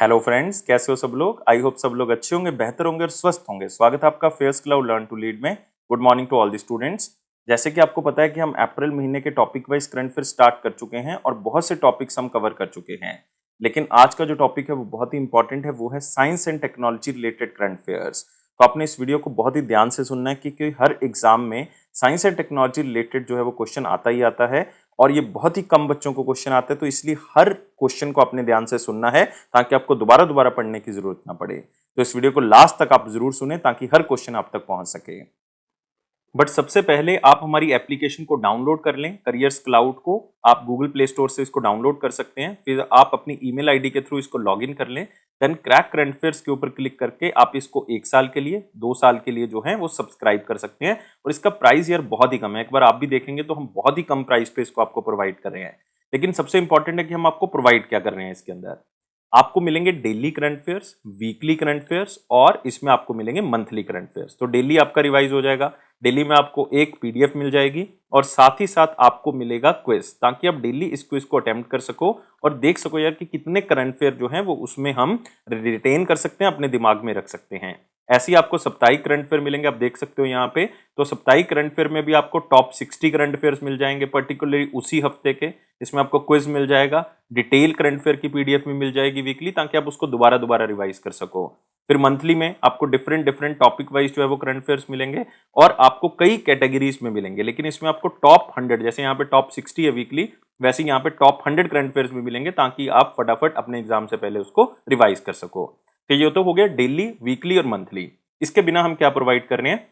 Hello friends, कैसे हो सब लोग। आई होप सब लोग अच्छे होंगे, बेहतर होंगे और स्वस्थ होंगे। स्वागत है आपका fairs cloud learn to lead में। Good morning to all the students. जैसे कि आपको पता है कि हम अप्रैल महीने के topic wise current affair start कर चुके हैं और बहुत से टॉपिक्स हम कवर कर चुके हैं, लेकिन आज का जो टॉपिक है वो बहुत ही इंपॉर्टेंट है। वो है science and technology related current affairs. तो आपने इस वीडियो को बहुत ही ध्यान से सुनना है क्योंकि हर एग्जाम में साइंस एंड टेक्नोलॉजी रिलेटेड जो है वो क्वेश्चन आता ही आता है और ये बहुत ही कम बच्चों को क्वेश्चन आते हैं। तो इसलिए हर क्वेश्चन को अपने ध्यान से सुनना है ताकि आपको दोबारा दोबारा पढ़ने की जरूरत ना पड़े। तो इस वीडियो को लास्ट तक आप जरूर सुने ताकि हर क्वेश्चन आप तक पहुंच सके। बट सबसे पहले आप हमारी एप्लीकेशन को डाउनलोड कर लें, करियर्स क्लाउड को। आप गूगल प्ले स्टोर से इसको डाउनलोड कर सकते हैं, फिर आप अपनी ईमेल आईडी के थ्रू इसको लॉगिन कर लें। देन क्रैक करंट अफेयर्स के ऊपर क्लिक करके आप इसको 1 साल के लिए, 2 साल के लिए जो है वो सब्सक्राइब कर सकते हैं। और इसका प्राइस यार बहुत ही कम है, एक बार आप भी देखेंगे तो हम बहुत ही कम प्राइस पे इसको आपको प्रोवाइड कर रहे हैं। लेकिन सबसे इंपॉर्टेंट है कि हम आपको प्रोवाइड क्या कर रहे हैं। इसके अंदर आपको मिलेंगे daily current affairs, weekly current affairs और इसमें आपको मिलेंगे मंथली करंट अफेयर्स। तो डेली आपका रिवाइज हो जाएगा, डेली में आपको एक पीडीएफ मिल जाएगी और साथ ही साथ आपको मिलेगा क्विज, ताकि आप डेली इस क्विज को अटेम्प्ट कर सको और देख सको यार कि कितने करंट अफेयर जो हैं वो उसमें हम रिटेन कर सकते हैं, अपने दिमाग में रख सकते हैं। ऐसे ही आपको साप्ताहिक करंट अफेयर मिलेंगे, आप देख सकते हो यहाँ पे। तो साप्ताहिक करंट अफेयर में भी आपको टॉप 60 करंट अफेयर्स मिल जाएंगे पर्टिकुलरली उसी हफ्ते के। इसमें आपको क्विज मिल जाएगा, डिटेल करंट अफेयर की पीडीएफ में मिल जाएगी वीकली, ताकि आप उसको दोबारा दोबारा रिवाइज कर सको। फिर मंथली में आपको डिफरेंट डिफरेंट टॉपिक वाइज जो है वो करंट अफेयर्स मिलेंगे और आपको कई कैटेगरीज में मिलेंगे। लेकिन इसमें आपको टॉप 100, जैसे यहाँ पे टॉप 60 है वीकली, वैसे यहाँ पे टॉप 100 करंट अफेयर्स में मिलेंगे, ताकि आप फटाफट अपने एग्जाम से पहले उसको रिवाइज कर सको। तो ये तो हो गया डेली, वीकली और मंथली। इसके बिना हम क्या प्रोवाइड कर रहे हैं,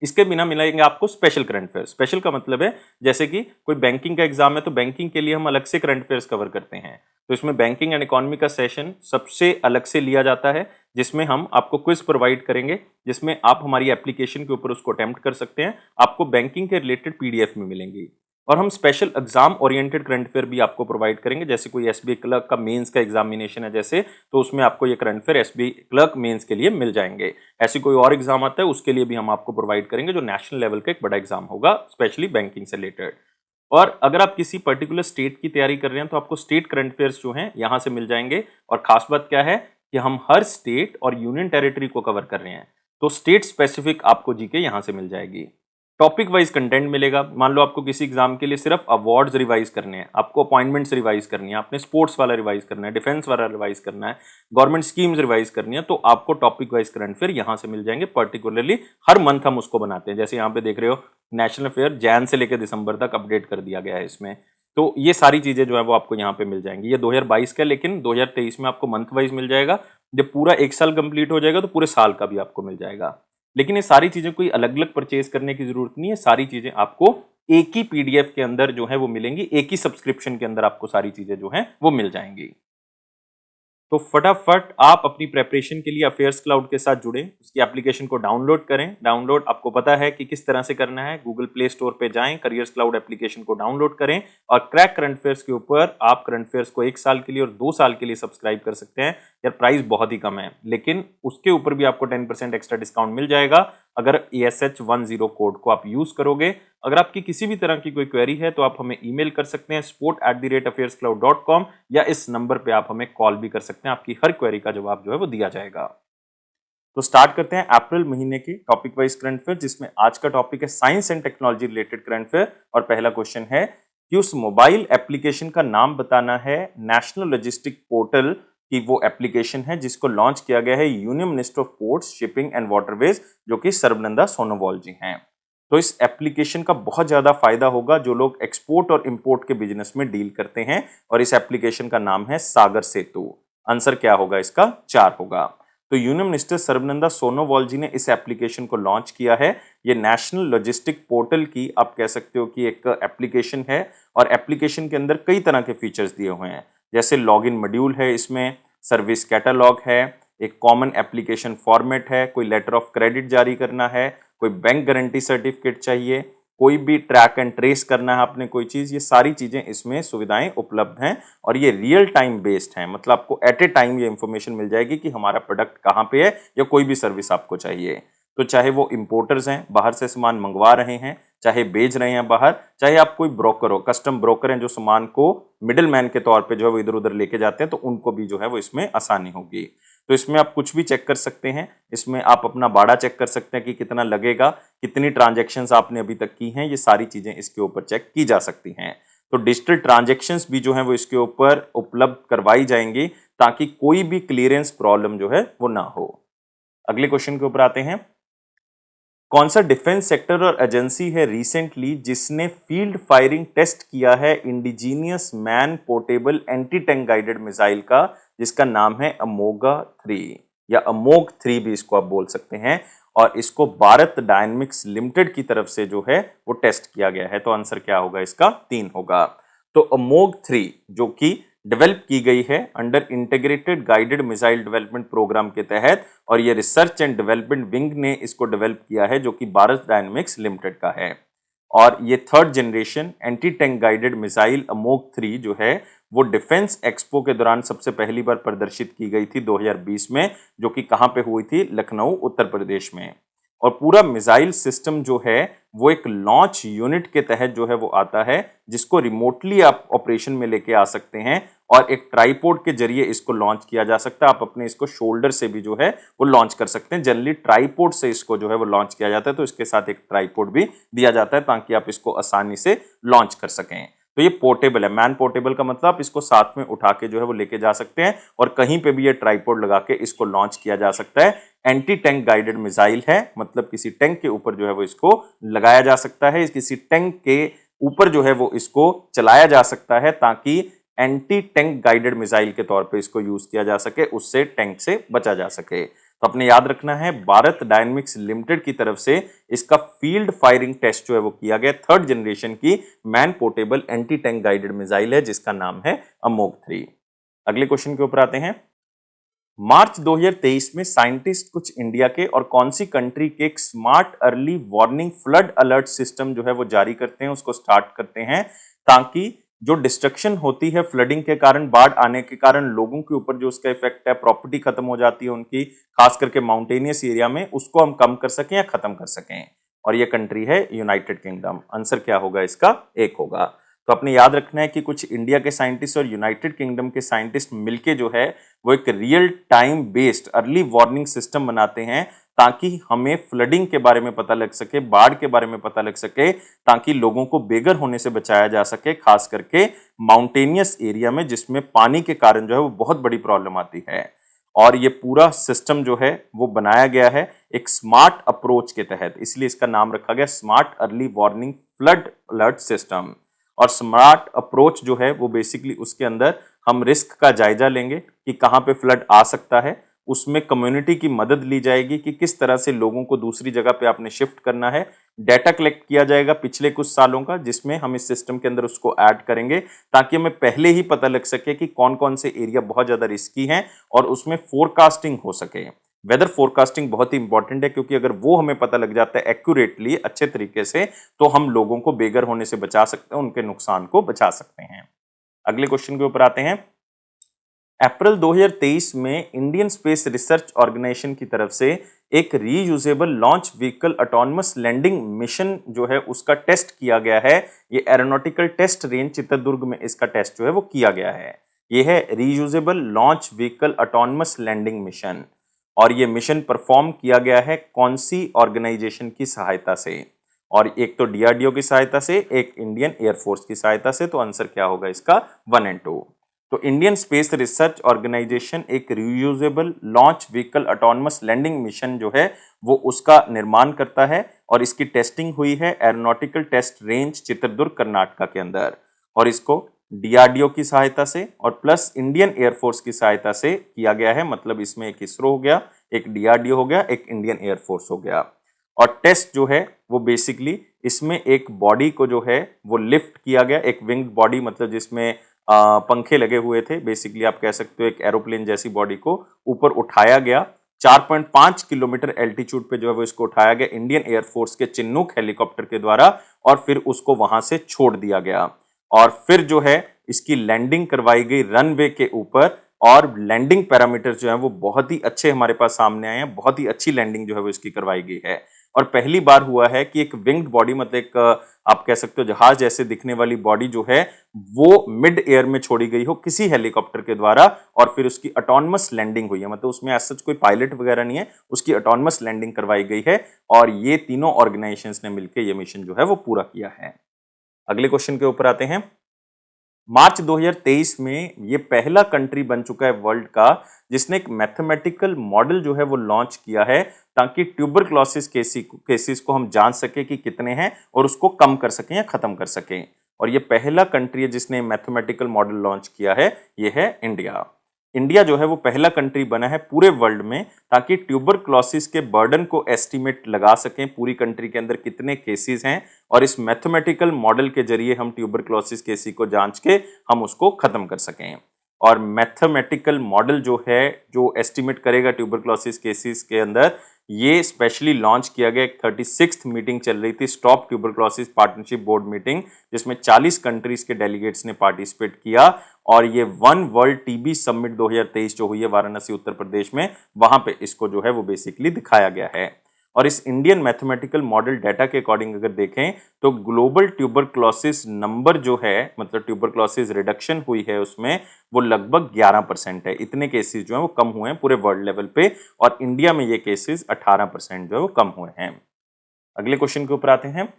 इसके बिना मिलेंगे आपको स्पेशल करंट अफेयर। स्पेशल का मतलब है जैसे कि कोई बैंकिंग का एग्जाम है तो बैंकिंग के लिए हम अलग से करंट अफेयर्स कवर करते हैं। तो इसमें बैंकिंग एंड इकोनॉमी का सेशन सबसे अलग से लिया जाता है, जिसमें हम आपको क्विज प्रोवाइड करेंगे, जिसमें आप हमारी एप्लीकेशन के ऊपर उसको अटेम्प्ट कर सकते हैं। आपको बैंकिंग के रिलेटेड पीडीएफ में मिलेंगी। और हम special exam oriented current affair भी आपको प्रोवाइड करेंगे, जैसे कोई एसबीआई क्लर्क का मेंस का एग्जामिनेशन है जैसे, तो उसमें आपको ये current affair SBI clerk mains के लिए मिल जाएंगे। ऐसी कोई और एग्जाम आता है उसके लिए भी हम आपको प्रोवाइड करेंगे, जो नेशनल लेवल का एक बड़ा एग्जाम होगा स्पेशली बैंकिंग से रिलेटेड। और अगर आप किसी पर्टिकुलर स्टेट की तैयारी कर रहे हैं तो आपको स्टेट करंट अफेयर्स जो हैं यहां से मिल जाएंगे। और खास बात क्या है कि हम हर स्टेट और यूनियन टेरिटरी को कवर कर रहे हैं, तो स्टेट स्पेसिफिक आपको जीके यहां से मिल जाएगी। टॉपिक वाइज कंटेंट मिलेगा। मान लो आपको किसी एग्जाम के लिए सिर्फ अवार्ड्स रिवाइज करने हैं, आपको अपॉइंटमेंट्स रिवाइज करनी है, आपने स्पोर्ट्स वाला रिवाइज करना है, डिफेंस वाला रिवाइज करना है, गवर्नमेंट स्कीम्स रिवाइज करनी है, तो आपको टॉपिक वाइज करंट अफेयर यहां से मिल जाएंगे। पर्टिकुलरली हर मंथ हम उसको बनाते हैं, जैसे यहाँ पे देख रहे हो नेशनल अफेयर जैन से लेकर दिसंबर तक अपडेट कर दिया गया है इसमें। तो ये सारी चीजें जो है वो आपको यहाँ पे मिल जाएंगी। ये 2022 का, लेकिन 2023 में आपको मंथ वाइज मिल जाएगा। जब पूरा 1 साल कंप्लीट हो जाएगा तो पूरे साल का भी आपको मिल जाएगा। लेकिन ये सारी चीजें कोई अलग अलग परचेज करने की जरूरत नहीं है, सारी चीजें आपको एक ही पीडीएफ के अंदर जो है वो मिलेंगी, एक ही सब्सक्रिप्शन के अंदर आपको सारी चीजें जो है वो मिल जाएंगी। तो फटाफट आप अपनी प्रेपरेशन के लिए अफेयर्स क्लाउड के साथ जुड़ें, उसकी एप्लीकेशन को डाउनलोड करें। डाउनलोड आपको पता है कि किस तरह से करना है। गूगल प्ले स्टोर पे जाएं, करियर्स क्लाउड एप्लीकेशन को डाउनलोड करें और क्रैक करंट अफेयर्स के ऊपर आप करंट अफेयर्स को 1 साल के लिए और 2 साल के लिए सब्सक्राइब कर सकते हैं। यार प्राइस बहुत ही कम है, लेकिन उसके ऊपर भी आपको 10% एक्स्ट्रा डिस्काउंट मिल जाएगा अगर ESH10 कोड को आप यूज करोगे। अगर आपकी किसी भी तरह की कोई क्वेरी है तो आप हमें ईमेल कर सकते हैं support@affairscloud.com, या इस नंबर पे आप हमें कॉल भी कर सकते हैं। आपकी हर क्वेरी का जवाब जो है वो दिया जाएगा। तो स्टार्ट करते हैं अप्रैल महीने की टॉपिक वाइज करंट अफेयर, जिसमें आज का टॉपिक है science and technology related current affair. और पहला क्वेश्चन है कि उस मोबाइल एप्लीकेशन का नाम बताना है। नेशनल लॉजिस्टिक पोर्टल की वो एप्लीकेशन है जिसको लॉन्च किया गया है union minister of ports, shipping and waterways, जो कि सर्बानंद सोनोवाल जी हैं। तो इस एप्लीकेशन का बहुत ज्यादा फायदा होगा जो लोग एक्सपोर्ट और इंपोर्ट के बिजनेस में डील करते हैं, और इस एप्लीकेशन का नाम है सागर सेतु। आंसर क्या होगा इसका? 4 होगा। तो यूनियन मिनिस्टर सर्बानंद सोनोवाल जी ने इस एप्लीकेशन को लॉन्च किया है। ये नेशनल लॉजिस्टिक पोर्टल की आप कह सकते हो कि एक एप्लीकेशन है, और एप्लीकेशन के अंदर कई तरह के फीचर्स दिए हुए हैं, जैसे लॉगिन मॉड्यूल है, इसमें सर्विस कैटलॉग है, एक कॉमन एप्लीकेशन फॉर्मेट है, कोई लेटर ऑफ क्रेडिट जारी करना है, कोई बैंक गारंटी सर्टिफिकेट चाहिए, कोई भी ट्रैक एंड ट्रेस करना है आपने कोई चीज, ये सारी चीजें इसमें सुविधाएं उपलब्ध हैं। और ये रियल टाइम बेस्ड हैं, मतलब आपको एट ए टाइम ये इंफॉर्मेशन मिल जाएगी कि हमारा प्रोडक्ट कहाँ पे है या कोई भी सर्विस आपको चाहिए। तो चाहे वो इंपोर्टर्स हैं, बाहर से सामान मंगवा रहे हैं, चाहे बेच रहे हैं बाहर, चाहे आप कोई ब्रोकर हो, कस्टम ब्रोकर हैं जो सामान को मिडिल मैन के तौर पे जो है वो इधर उधर लेके जाते हैं, तो उनको भी जो है वो इसमें आसानी होगी। तो इसमें आप कुछ भी चेक कर सकते हैं, इसमें आप अपना बाड़ा चेक कर सकते हैं कि कितना लगेगा, कितनी ट्रांजेक्शन्स आपने अभी तक की हैं, ये सारी चीजें इसके ऊपर चेक की जा सकती हैं। तो डिजिटल ट्रांजेक्शन्स भी जो है वो इसके ऊपर उपलब्ध करवाई जाएंगी ताकि कोई भी क्लियरेंस प्रॉब्लम जो है वो ना हो। अगले क्वेश्चन के ऊपर आते हैं। कौन सा डिफेंस सेक्टर और एजेंसी है रिसेंटली जिसने फील्ड फायरिंग टेस्ट किया है indigenous man portable anti tank guided missile का, जिसका नाम है अमोगा 3 या अमोग 3 भी इसको आप बोल सकते हैं, और इसको भारत डायनेमिक्स लिमिटेड की तरफ से जो है वो टेस्ट किया गया है। तो आंसर क्या होगा इसका? 3 होगा। तो अमोग 3 जो कि डेवलप की गई है under integrated guided missile development programme के तहत, और ये रिसर्च एंड डेवलपमेंट विंग ने इसको डेवलप किया है जो कि भारत डायनेमिक्स लिमिटेड का है। और ये third generation anti tank guided missile अमोग 3 जो है वो डिफेंस एक्सपो के दौरान सबसे पहली बार प्रदर्शित की गई थी 2020 में, जो कि कहां पे हुई थी? लखनऊ उत्तर प्रदेश में। और पूरा मिसाइल सिस्टम जो है वो एक लॉन्च यूनिट के तहत जो है वो आता है, जिसको रिमोटली आप ऑपरेशन में लेके आ सकते हैं, और एक ट्राइपोड के जरिए इसको लॉन्च किया जा सकता है। आप अपने इसको शोल्डर से भी जो है वो लॉन्च कर सकते हैं। जनरली ट्राइपोड से इसको जो है वो लॉन्च किया जाता है, तो इसके साथ एक ट्राइपोड भी दिया जाता है ताकि आप इसको आसानी से लॉन्च कर सकें। तो ये पोर्टेबल है। मैन पोर्टेबल का मतलब आप इसको साथ में उठा के जो है वो लेके जा सकते हैं, और कहीं पे भी ये ट्राइपोड लगा के इसको लॉन्च किया जा सकता है। एंटी टैंक गाइडेड मिसाइल है, मतलब किसी टैंक के ऊपर जो है वो इसको लगाया जा सकता है, किसी टैंक के ऊपर जो है वो इसको चलाया जा सकता है, ताकि एंटी टैंक गाइडेड मिसाइल के तौर पे इसको यूज किया जा सके, उससे टैंक से बचा जा सके। तो अपने याद रखना है, भारत डायनेमिक्स लिमिटेड की तरफ से इसका फील्ड फायरिंग टेस्ट जो है वो किया गया। थर्ड जनरेशन की man portable anti tank guided missile है, जिसका नाम है अमोग 3। अगले क्वेश्चन के ऊपर आते हैं। मार्च 2023 में साइंटिस्ट कुछ इंडिया के और कौन सी कंट्री के एक smart early warning flood alert system जो है वो जारी करते हैं, उसको स्टार्ट करते हैं, ताकि जो डिस्ट्रक्शन होती है फ्लडिंग के कारण, बाढ़ आने के कारण लोगों के ऊपर जो उसका इफेक्ट है, प्रॉपर्टी खत्म हो जाती है उनकी, खास करके माउंटेनियस एरिया में, उसको हम कम कर सकें या खत्म कर सकें। और ये कंट्री है यूनाइटेड किंगडम। आंसर क्या होगा इसका? 1 होगा। तो अपने याद रखना है कि कुछ इंडिया के साइंटिस्ट और यूनाइटेड किंगडम के साइंटिस्ट मिलके जो है वो एक real time based early warning system बनाते हैं, ताकि हमें फ्लडिंग के बारे में पता लग सके, बाढ़ के बारे में पता लग सके, ताकि लोगों को बेघर होने से बचाया जा सके, खास करके माउंटेनियस एरिया में जिसमें पानी के कारण जो है वो बहुत बड़ी प्रॉब्लम आती है। और ये पूरा सिस्टम जो है वो बनाया गया है एक स्मार्ट अप्रोच के तहत, इसलिए इसका नाम रखा गया smart early warning flood alert system. और स्मार्ट अप्रोच जो है वो बेसिकली उसके अंदर हम रिस्क का जायजा लेंगे कि कहाँ पे फ्लड आ सकता है, उसमें कम्युनिटी की मदद ली जाएगी कि किस तरह से लोगों को दूसरी जगह पे आपने शिफ्ट करना है। डाटा कलेक्ट किया जाएगा पिछले कुछ सालों का, जिसमें हम इस सिस्टम के अंदर उसको ऐड करेंगे, ताकि हमें पहले ही पता लग सके कि कौन कौन से एरिया बहुत ज्यादा रिस्की हैं, और उसमें फोरकास्टिंग हो सके। वेदर फोरकास्टिंग बहुत ही इंपॉर्टेंट है, क्योंकि अगर वो हमें पता लग जाता है एक्यूरेटली, अच्छे तरीके से, तो हम लोगों को बेघर होने से बचा सकते हैं, उनके नुकसान को बचा सकते हैं। अगले क्वेश्चन के ऊपर आते हैं। अप्रैल 2023 में इंडियन स्पेस रिसर्च ऑर्गेनाइजेशन की तरफ से एक reusable launch vehicle autonomous landing mission जो है उसका टेस्ट किया गया है। ये एरोनॉटिकल टेस्ट रेंज चित्रदुर्ग में इसका टेस्ट जो है वो किया गया है। ये है reusable launch vehicle autonomous landing mission, और ये मिशन परफॉर्म किया गया है कौन सी ऑर्गेनाइजेशन की सहायता से? और एक तो डीआरडीओ की सहायता से, एक इंडियन एयरफोर्स की सहायता से। तो आंसर क्या होगा इसका? 1 और 2। तो इंडियन स्पेस रिसर्च ऑर्गेनाइजेशन एक reusable launch vehicle autonomous landing mission जो है वो उसका निर्माण करता है, और इसकी टेस्टिंग हुई है aeronautical test range Chitradurga Karnataka के अंदर, और इसको डीआरडीओ की सहायता से और प्लस इंडियन एयरफोर्स की सहायता से किया गया है। मतलब इसमें एक इसरो हो गया, एक डीआरडीओ हो गया, एक इंडियन एयरफोर्स हो गया। और टेस्ट जो है वो बेसिकली इसमें एक बॉडी को जो है वो लिफ्ट किया गया, एक विंग्ड बॉडी, मतलब जिसमें पंखे लगे हुए थे, बेसिकली आप कह सकते हो एक एरोप्लेन जैसी बॉडी को ऊपर उठाया गया। 4.5 किलोमीटर एल्टीट्यूड पे जो है वो इसको उठाया गया इंडियन एयरफोर्स के चिन्नूक हेलीकॉप्टर के द्वारा, और फिर उसको वहां से छोड़ दिया गया, और फिर जो है इसकी लैंडिंग करवाई गई रनवे के ऊपर, और लैंडिंग पैरामीटर्स जो है वो बहुत ही अच्छे हमारे पास सामने आए हैं, बहुत ही अच्छी लैंडिंग जो है वो इसकी करवाई गई है। और पहली बार हुआ है कि एक विंग्ड बॉडी, मतलब एक आप कह सकते हो जहाज जैसे दिखने वाली बॉडी जो है वो मिड एयर में छोड़ी गई हो किसी हेलीकॉप्टर के द्वारा, और फिर उसकी ऑटोनमस लैंडिंग हुई है, मतलब उसमें ऐसा कोई पायलट वगैरह नहीं है, उसकी ऑटोनमस लैंडिंग करवाई गई है और ये तीनों ऑर्गेनाइजेशंस ने मिलकर ये मिशन जो है वो पूरा किया है। अगले क्वेश्चन के ऊपर आते हैं। मार्च 2023 में ये पहला कंट्री बन चुका है वर्ल्ड का जिसने एक मैथमेटिकल मॉडल जो है वो लॉन्च किया है ताकि ट्यूबरक्लोसिस केसेस को हम जान सके कि कितने हैं और उसको कम कर सकें या खत्म कर सकें। और ये पहला कंट्री है जिसने मैथमेटिकल मॉडल लॉन्च किया है, ये है इंडिया। इंडिया जो है वो पहला कंट्री बना है पूरे वर्ल्ड में ताकि ट्यूबरक्लोसिस के बर्डन को एस्टिमेट लगा सकें, पूरी कंट्री के अंदर कितने केसेस हैं, और इस मैथमेटिकल मॉडल के जरिए हम ट्यूबरक्लोसिस केसेस को जांच के हम उसको खत्म कर सकें। और मैथमेटिकल मॉडल जो है जो एस्टिमेट करेगा ट्यूबरक्लोसिस केसेस के अंदर, ये स्पेशली लॉन्च किया गया। 36th मीटिंग चल रही थी, stop tuberculosis partnership board meeting, जिसमें 40 कंट्रीज के डेलीगेट्स ने पार्टिसिपेट किया। और ये वन वर्ल्ड टीबी समिट 2023 जो हुई है वाराणसी उत्तर प्रदेश में, वहां पे इसको जो है वो बेसिकली दिखाया गया है। और इस इंडियन मैथमेटिकल मॉडल डाटा के अकॉर्डिंग अगर देखें तो ग्लोबल ट्यूबरक्लोसिस नंबर जो है, मतलब ट्यूबरक्लोसिस रिडक्शन हुई है उसमें, वो लगभग 11% है। इतने केसेस जो है वो कम हुए हैं पूरे वर्ल्ड लेवल पे, और इंडिया में ये केसेस 18% जो है वो कम हुए हैं। अगले क्वेश्चन के ऊपर आते हैं।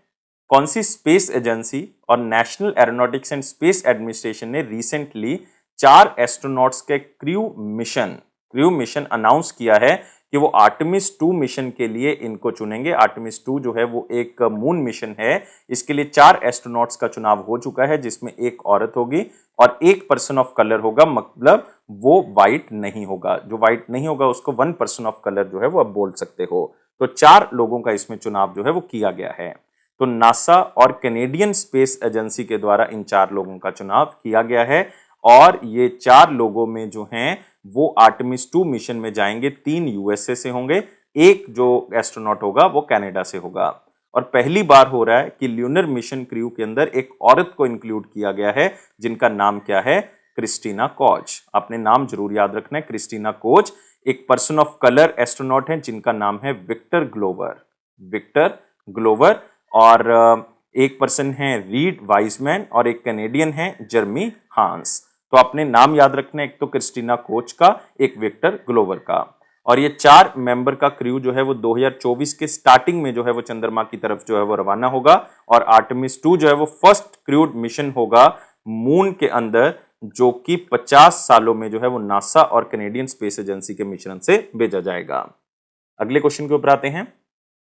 कौन सी स्पेस एजेंसी और national aeronautics and space administration ने रिसेंटली 4 एस्ट्रोनॉट्स के क्रू मिशन अनाउंस किया है कि वो आर्टेमिस 2 मिशन के लिए इनको चुनेंगे। आर्टेमिस 2 जो है वो एक मून मिशन है, इसके लिए 4 एस्ट्रोनॉट्स का चुनाव हो चुका है, जिसमें एक औरत होगी और एक पर्सन ऑफ कलर होगा, मतलब वो व्हाइट नहीं होगा। जो व्हाइट नहीं होगा उसको 1 पर्सन ऑफ कलर जो है वो आप बोल सकते हो। तो 4 लोगों का इसमें चुनाव जो है वो किया गया है। तो नासा और कैनेडियन स्पेस एजेंसी के द्वारा इन 4 लोगों का चुनाव किया गया है, और ये 4 लोगों में जो हैं वो आर्टेमिस 2 मिशन में जाएंगे। 3 यूएसए से होंगे, एक जो एस्ट्रोनॉट होगा वो कनाडा से होगा। और पहली बार हो रहा है कि ल्यूनर मिशन क्रू के अंदर एक औरत को इंक्लूड किया गया है, जिनका नाम क्या है? Christina Koch. आपने नाम जरूर याद रखना है, क्रिस्टीना कोच। एक पर्सन ऑफ कलर एस्ट्रोनॉट है जिनका नाम है विक्टर ग्लोवर। और एक पर्सन है रीड वाइजमैन, और एक कैनेडियन है जर्मी हांस। तो आपने नाम याद रखना है, एक तो क्रिस्टीना कोच का, एक विक्टर ग्लोवर का। और ये 4 मेंबर का क्रू जो है वो 2024 के स्टार्टिंग में जो है वो चंद्रमा की तरफ जो है वो रवाना होगा। और आर्टेमिस 2 जो है वो फर्स्ट क्रूड मिशन होगा मून के अंदर, जो कि 50 सालों में जो है वो नासा और कैनेडियन स्पेस एजेंसी के मिशन से भेजा जाएगा। अगले क्वेश्चन के ऊपर आते हैं।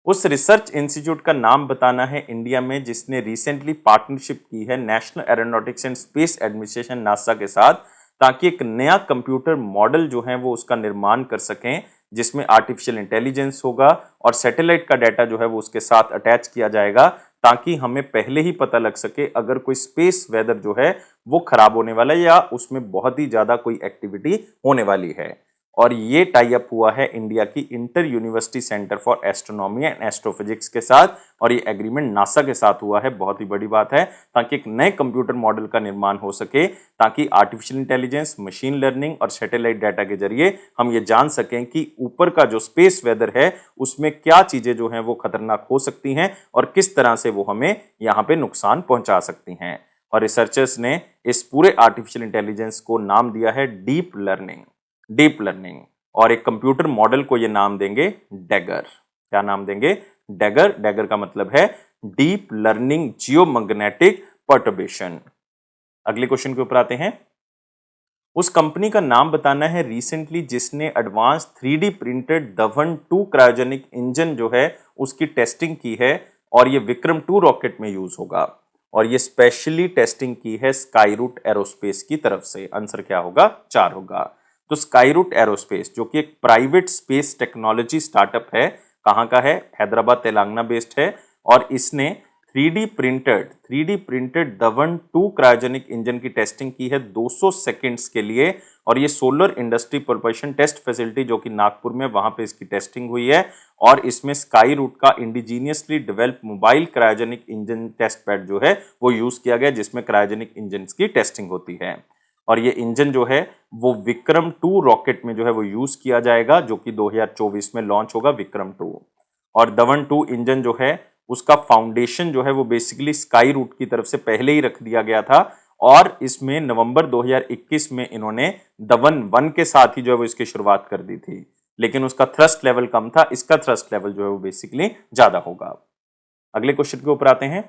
उस रिसर्च इंस्टीट्यूट का नाम बताना है इंडिया में जिसने रिसेंटली पार्टनरशिप की है national aeronautics and space administration NASA के साथ, ताकि एक नया कंप्यूटर मॉडल जो है वो उसका निर्माण कर सकें, जिसमें आर्टिफिशियल इंटेलिजेंस होगा और सैटेलाइट का डाटा जो है वो उसके साथ अटैच किया जाएगा, ताकि हमें पहले ही पता लग सके अगर कोई स्पेस वेदर जो है वो खराब होने वाला है या उसमें बहुत ही ज्यादा कोई एक्टिविटी होने वाली है। और ये टाई अप हुआ है इंडिया की inter university centre for astronomy and astrophysics के साथ, और ये एग्रीमेंट नासा के साथ हुआ है। बहुत ही बड़ी बात है, ताकि एक नए कंप्यूटर मॉडल का निर्माण हो सके, ताकि आर्टिफिशियल इंटेलिजेंस, मशीन लर्निंग और सैटेलाइट डाटा के जरिए हम ये जान सकें कि ऊपर का जो स्पेस वेदर है उसमें क्या चीजें जो हैं वो खतरनाक हो सकती हैं और किस तरह से वो हमें यहाँ पे नुकसान पहुंचा सकती हैं। और रिसर्चर्स ने इस पूरे आर्टिफिशियल इंटेलिजेंस को नाम दिया है डीप लर्निंग, और एक कंप्यूटर मॉडल को ये नाम देंगे डैगर। क्या नाम देंगे? डैगर का मतलब है डीप लर्निंग जियोमैग्नेटिक पर्टर्बेशन। अगले क्वेश्चन के ऊपर आते हैं। उस कंपनी का नाम बताना है रिसेंटली जिसने advance 3D printed Dhawan 2 cryogenic engine जो है उसकी टेस्टिंग की है, और ये विक्रम 2 रॉकेट में यूज होगा, और ये स्पेशली टेस्टिंग की है स्काईरूट एरोस्पेस की तरफ से। आंसर क्या होगा? 4 होगा। तो स्काईरूट एरोस्पेस जो कि एक प्राइवेट स्पेस टेक्नोलॉजी स्टार्टअप है, कहाँ का है? हैदराबाद तेलंगाना बेस्ड है, और इसने 3D printed Dhawan 2 cryogenic engine की टेस्टिंग की है 200 सेकेंड्स के लिए, और ये solar industry propulsion test facility जो कि नागपुर में, वहां पे इसकी टेस्टिंग हुई है। और इसमें स्काई रूट का indigenously develop mobile cryogenic engine test pad जो है वो यूज किया गया, जिसमें क्रायोजेनिक इंजन की टेस्टिंग होती है। और ये इंजन जो है वो विक्रम 2 रॉकेट में जो है वो यूज किया जाएगा, जो कि 2024 में लॉन्च होगा विक्रम 2। और दवन 2 इंजन जो है उसका फाउंडेशन जो है वो बेसिकली स्काई रूट की तरफ से पहले ही रख दिया गया था, और इसमें नवंबर 2021 में इन्होंने दवन 1 के साथ ही जो है वो इसकी शुरुआत कर दी थी, लेकिन उसका थ्रस्ट लेवल कम था, इसका थ्रस्ट लेवल जो है वो बेसिकली ज्यादा होगा। अगले क्वेश्चन के ऊपर आते हैं।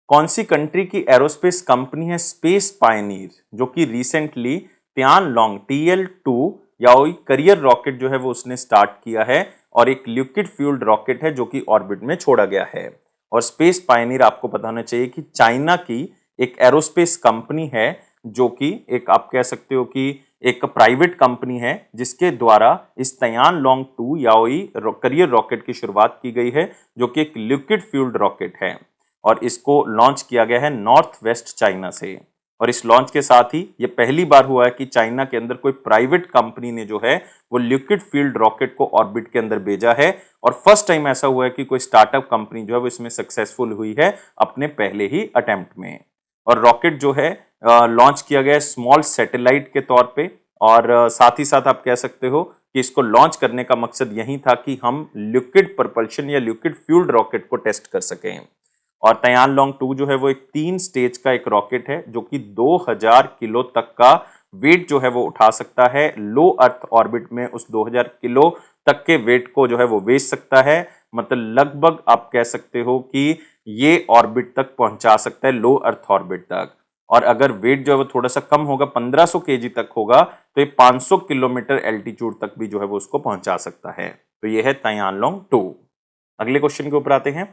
कौन सी कंट्री की एरोस्पेस कंपनी है स्पेस पायनियर, जो कि रिसेंटली तियानलोंग TL2 याओई करियर रॉकेट जो है वो उसने स्टार्ट किया है, और एक लिक्विड फ्यूल्ड रॉकेट है जो कि ऑर्बिट में छोड़ा गया है। और स्पेस पायनियर आपको पता होना चाहिए कि चाइना की एक एरोस्पेस कंपनी है, जो कि एक आप कह सकते हो कि एक प्राइवेट कंपनी है, जिसके द्वारा इस तियानलोंग 2 याओई करियर रॉकेट की शुरुआत की गई है, जो कि एक लिक्विड फ्यूल्ड रॉकेट है, और इसको लॉन्च किया गया है नॉर्थ वेस्ट चाइना से। और इस लॉन्च के साथ ही ये पहली बार हुआ है कि चाइना के अंदर कोई प्राइवेट कंपनी ने जो है वो लिक्विड फील्ड रॉकेट को ऑर्बिट के अंदर भेजा है, और फर्स्ट टाइम ऐसा हुआ है कि कोई स्टार्टअप कंपनी जो है वो इसमें सक्सेसफुल हुई है अपने पहले ही अटेम्प्ट में। और रॉकेट जो है लॉन्च किया गया है स्मॉल सैटेलाइट के तौर पे, और साथ ही साथ आप कह सकते हो कि इसको लॉन्च करने का मकसद यही था कि हम लिक्विड प्रपल्शन या लिक्विड फ्यूल्ड रॉकेट को टेस्ट कर सकें। और तियानलोंग 2 जो है वो एक 3 स्टेज का एक रॉकेट है, जो कि 2000 किलो तक का वेट जो है वो उठा सकता है। लो अर्थ ऑर्बिट में उस 2000 किलो तक के वेट को जो है वो भेज सकता है, मतलब लगभग आप कह सकते हो कि ये ऑर्बिट तक पहुंचा सकता है, लो अर्थ ऑर्बिट तक। और अगर वेट जो है वो थोड़ा सा कम होगा, 1500 केजी तक होगा, तो ये 500 किलोमीटर एल्टीट्यूड तक भी जो है वो उसको पहुंचा सकता है। तो ये है तियानलोंग 2। अगले क्वेश्चन के ऊपर आते हैं।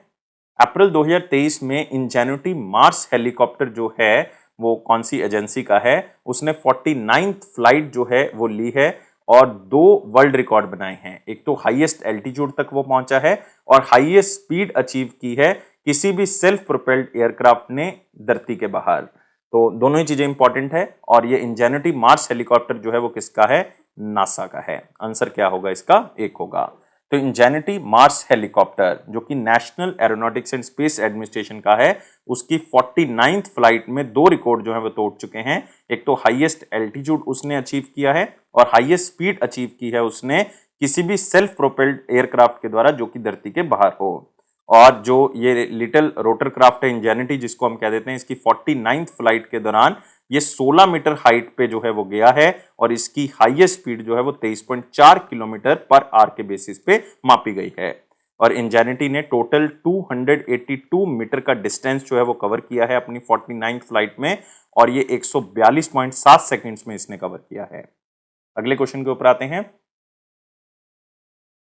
अप्रैल 2023 में इंजेन्युटी मार्स हेलीकॉप्टर जो है वो कौन सी एजेंसी का है, उसने 49th फ्लाइट जो है वो ली है, और 2 वर्ल्ड रिकॉर्ड बनाए हैं। एक तो हाईएस्ट एल्टीट्यूड तक वो पहुंचा है, और हाईएस्ट स्पीड अचीव की है किसी भी सेल्फ प्रोपेल्ड एयरक्राफ्ट ने धरती के बाहर। तो दोनों ही चीजें इंपॉर्टेंट है, और ये इंजेन्युटी मार्स हेलीकॉप्टर जो है वो किसका है, नासा का है। आंसर क्या होगा इसका, एक होगा। तो इंजेनिटी मार्स हेलीकॉप्टर जो कि national aeronautics and space administration का है, उसकी 49th फ्लाइट में 2 रिकॉर्ड जो है वो तोड़ चुके हैं। एक तो हाईएस्ट एल्टीट्यूड उसने अचीव किया है, और हाईएस्ट स्पीड अचीव की है उसने किसी भी सेल्फ प्रोपेल्ड एयरक्राफ्ट के द्वारा जो कि धरती के बाहर हो। और जो ये लिटिल रोटर क्राफ्ट है इंजेनिटी जिसको हम कह देते हैं, इसकी 49th फ्लाइट के दौरान ये 16 मीटर हाइट पे जो है वो गया है, और इसकी हाईएस्ट स्पीड जो है वो 23.4 किलोमीटर पर आवर के बेसिस पे मापी गई है। और इंजेनिटी ने टोटल 282 मीटर का डिस्टेंस जो है वो कवर किया है अपनी 49th फ्लाइट में, और ये 142.7 सेकंड्स में इसने कवर किया है। अगले क्वेश्चन के ऊपर आते हैं।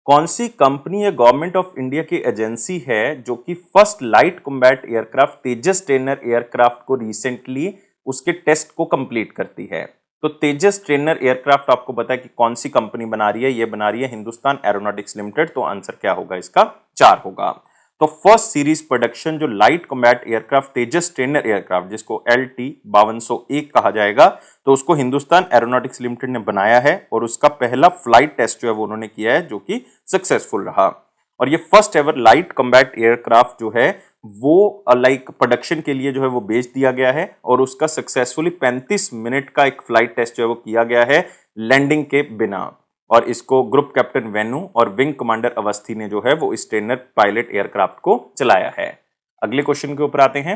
कौन सी कंपनी या गवर्नमेंट ऑफ इंडिया की एजेंसी है जो कि फर्स्ट लाइट कॉम्बैट एयरक्राफ्ट तेजस ट्रेनर एयरक्राफ्ट को रिसेंटली उसके टेस्ट को कंप्लीट करती है? तो तेजस ट्रेनर एयरक्राफ्ट आपको पता है कि कौन सी कंपनी बना रही है, ये बना रही है हिंदुस्तान एरोनॉटिक्स लिमिटेड। तो आंसर क्या होगा इसका, 4 होगा। तो फर्स्ट सीरीज प्रोडक्शन जो लाइट कॉम्बैट एयरक्राफ्ट तेजस ट्रेनर एयरक्राफ्ट जिसको LT 5201 कहा जाएगा, तो उसको हिंदुस्तान एरोनॉटिक्स लिमिटेड ने बनाया है, और उसका पहला फ्लाइट टेस्ट जो है वो उन्होंने किया है, जो कि सक्सेसफुल रहा। और ये first ever light combat aircraft जो है वो लाइक प्रोडक्शन के लिए जो है वो बेच दिया गया है, और उसका सक्सेसफुली 35 मिनट का एक फ्लाइट टेस्ट जो है वो किया गया है लैंडिंग के बिना। और इसको ग्रुप कैप्टन वेनु और विंग कमांडर अवस्थी ने जो है वो इस ट्रेनर पायलट एयरक्राफ्ट को चलाया है। अगले क्वेश्चन के ऊपर आते हैं।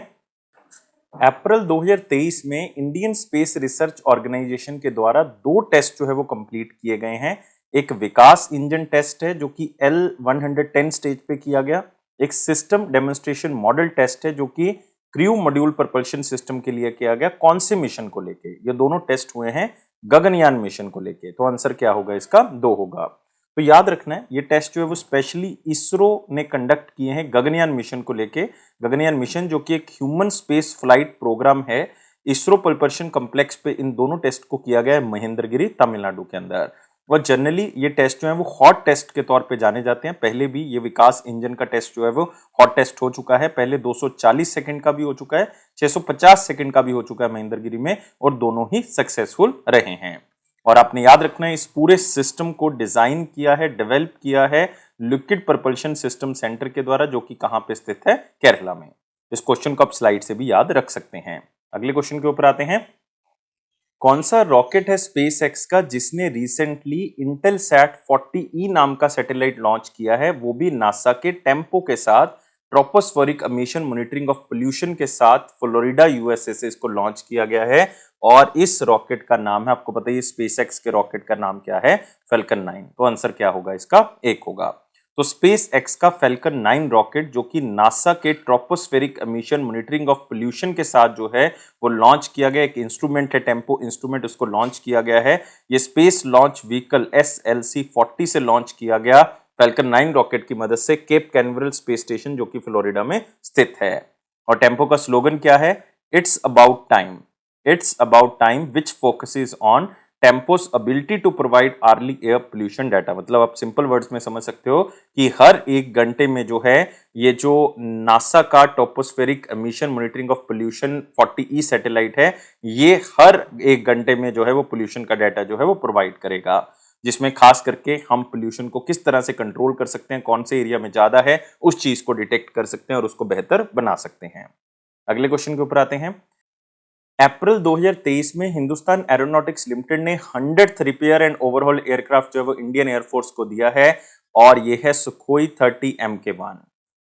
अप्रैल 2023 में इंडियन स्पेस रिसर्च ऑर्गेनाइजेशन के द्वारा 2 टेस्ट जो है वो कंप्लीट किए गए हैं। एक विकास इंजन टेस्ट है जो कि L110 स्टेज पे किया गया। एक सिस्टम डेमोन्स्ट्रेशन मॉडल टेस्ट है जो कि क्रू मॉड्यूल प्रपल्शन सिस्टम के लिए किया गया। कौन से मिशन को लेके ये दोनों टेस्ट हुए हैं, गगनयान मिशन को लेके। तो आंसर क्या होगा इसका, 2 होगा। तो याद रखना है ये टेस्ट जो है वो स्पेशली इसरो ने कंडक्ट किए हैं गगनयान मिशन को लेके। गगनयान मिशन जो कि एक ह्यूमन स्पेस फ्लाइट प्रोग्राम है, इसरो प्रपल्शन कॉम्प्लेक्स पे इन दोनों टेस्ट को किया गया है महेंद्रगिरी तमिलनाडु के अंदर। और जनरली ये टेस्ट जो है वो हॉट टेस्ट के तौर पे जाने जाते हैं। पहले भी ये विकास इंजन का टेस्ट जो है वो हॉट टेस्ट हो चुका है, पहले 240 सेकंड का भी हो चुका है, 650 सेकंड का भी हो चुका है महेंद्रगिरी में, और दोनों ही सक्सेसफुल रहे हैं। और आपने याद रखना है इस पूरे सिस्टम को डिजाइन किया है, डेवलप किया है लिक्विड प्रपल्शन सिस्टम सेंटर के द्वारा, जो कि कहां पे स्थित है, केरला में। इस क्वेश्चन को आप स्लाइड से भी याद रख सकते हैं। अगले क्वेश्चन के ऊपर आते हैं। कौन सा रॉकेट है स्पेस एक्स का जिसने रिसेंटली इंटेलसैट 40E नाम का सैटेलाइट लॉन्च किया है, वो भी नासा के टेम्पो के साथ, tropospheric emission monitoring of pollution के साथ फ्लोरिडा यूएसए से इसको लॉन्च किया गया है। और इस रॉकेट का नाम है, आपको पता है स्पेस एक्स के रॉकेट का नाम क्या है, फैल्कन 9। तो आंसर क्या होगा इसका, एक होगा। तो स्पेस एक्स का फैल्कन 9 रॉकेट जो कि नासा के tropospheric emission monitoring of pollution के साथ जो है वो लॉन्च किया गया, एक इंस्ट्रूमेंट है टेम्पो इंस्ट्रूमेंट, उसको लॉन्च किया गया है। ये स्पेस लॉन्च व्हीकल SLC-40 से लॉन्च किया गया फैल्कन 9 रॉकेट की मदद से केप कैनवरल स्पेस स्टेशन जो कि फ्लोरिडा में स्थित है। और टेम्पो का स्लोगन क्या है, it's about time, it's about time which focuses on TEMPO's ability to provide early air pollution data. मतलब आप सिंपल वर्ड्स में समझ सकते हो कि हर एक घंटे में जो है ये जो नासा का tropospheric emission monitoring of pollution 40E satellite है, ये हर एक घंटे में जो है वो पोल्यूशन का डाटा जो है वो प्रोवाइड करेगा, जिसमें खास करके हम पोल्यूशन को किस तरह से कंट्रोल कर सकते हैं, कौन से एरिया में ज्यादा है उस चीज को डिटेक्ट कर सकते हैं और उसको बेहतर बना सकते हैं। अगले क्वेश्चन के ऊपर आते हैं। अप्रैल 2023 में हिंदुस्तान एरोनॉटिक्स लिमिटेड ने 100th repair and overhaul aircraft जो है वो इंडियन एयरफोर्स को दिया है और ये है सुखोई 30 Mk1।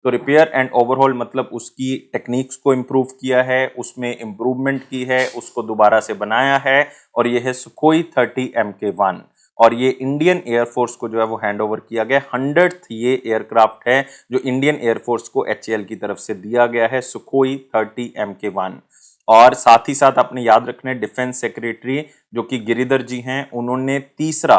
तो रिपेयर एंड ओवरहॉल मतलब उसकी टेक्निक्स को इम्प्रूव किया है, उसमें इम्प्रूवमेंट की है, उसको दोबारा से बनाया है और ये है सुखोई 30 Mk1 और ये इंडियन एयरफोर्स को जो है वो हैंड ओवर किया गया। 100th ये एयरक्राफ्ट है जो इंडियन एयरफोर्स को HAL की तरफ से दिया गया है, सुखोई 30 Mk1। और साथ ही साथ आपने याद रखना है डिफेंस सेक्रेटरी जो कि गिरिधर जी हैं, उन्होंने तीसरा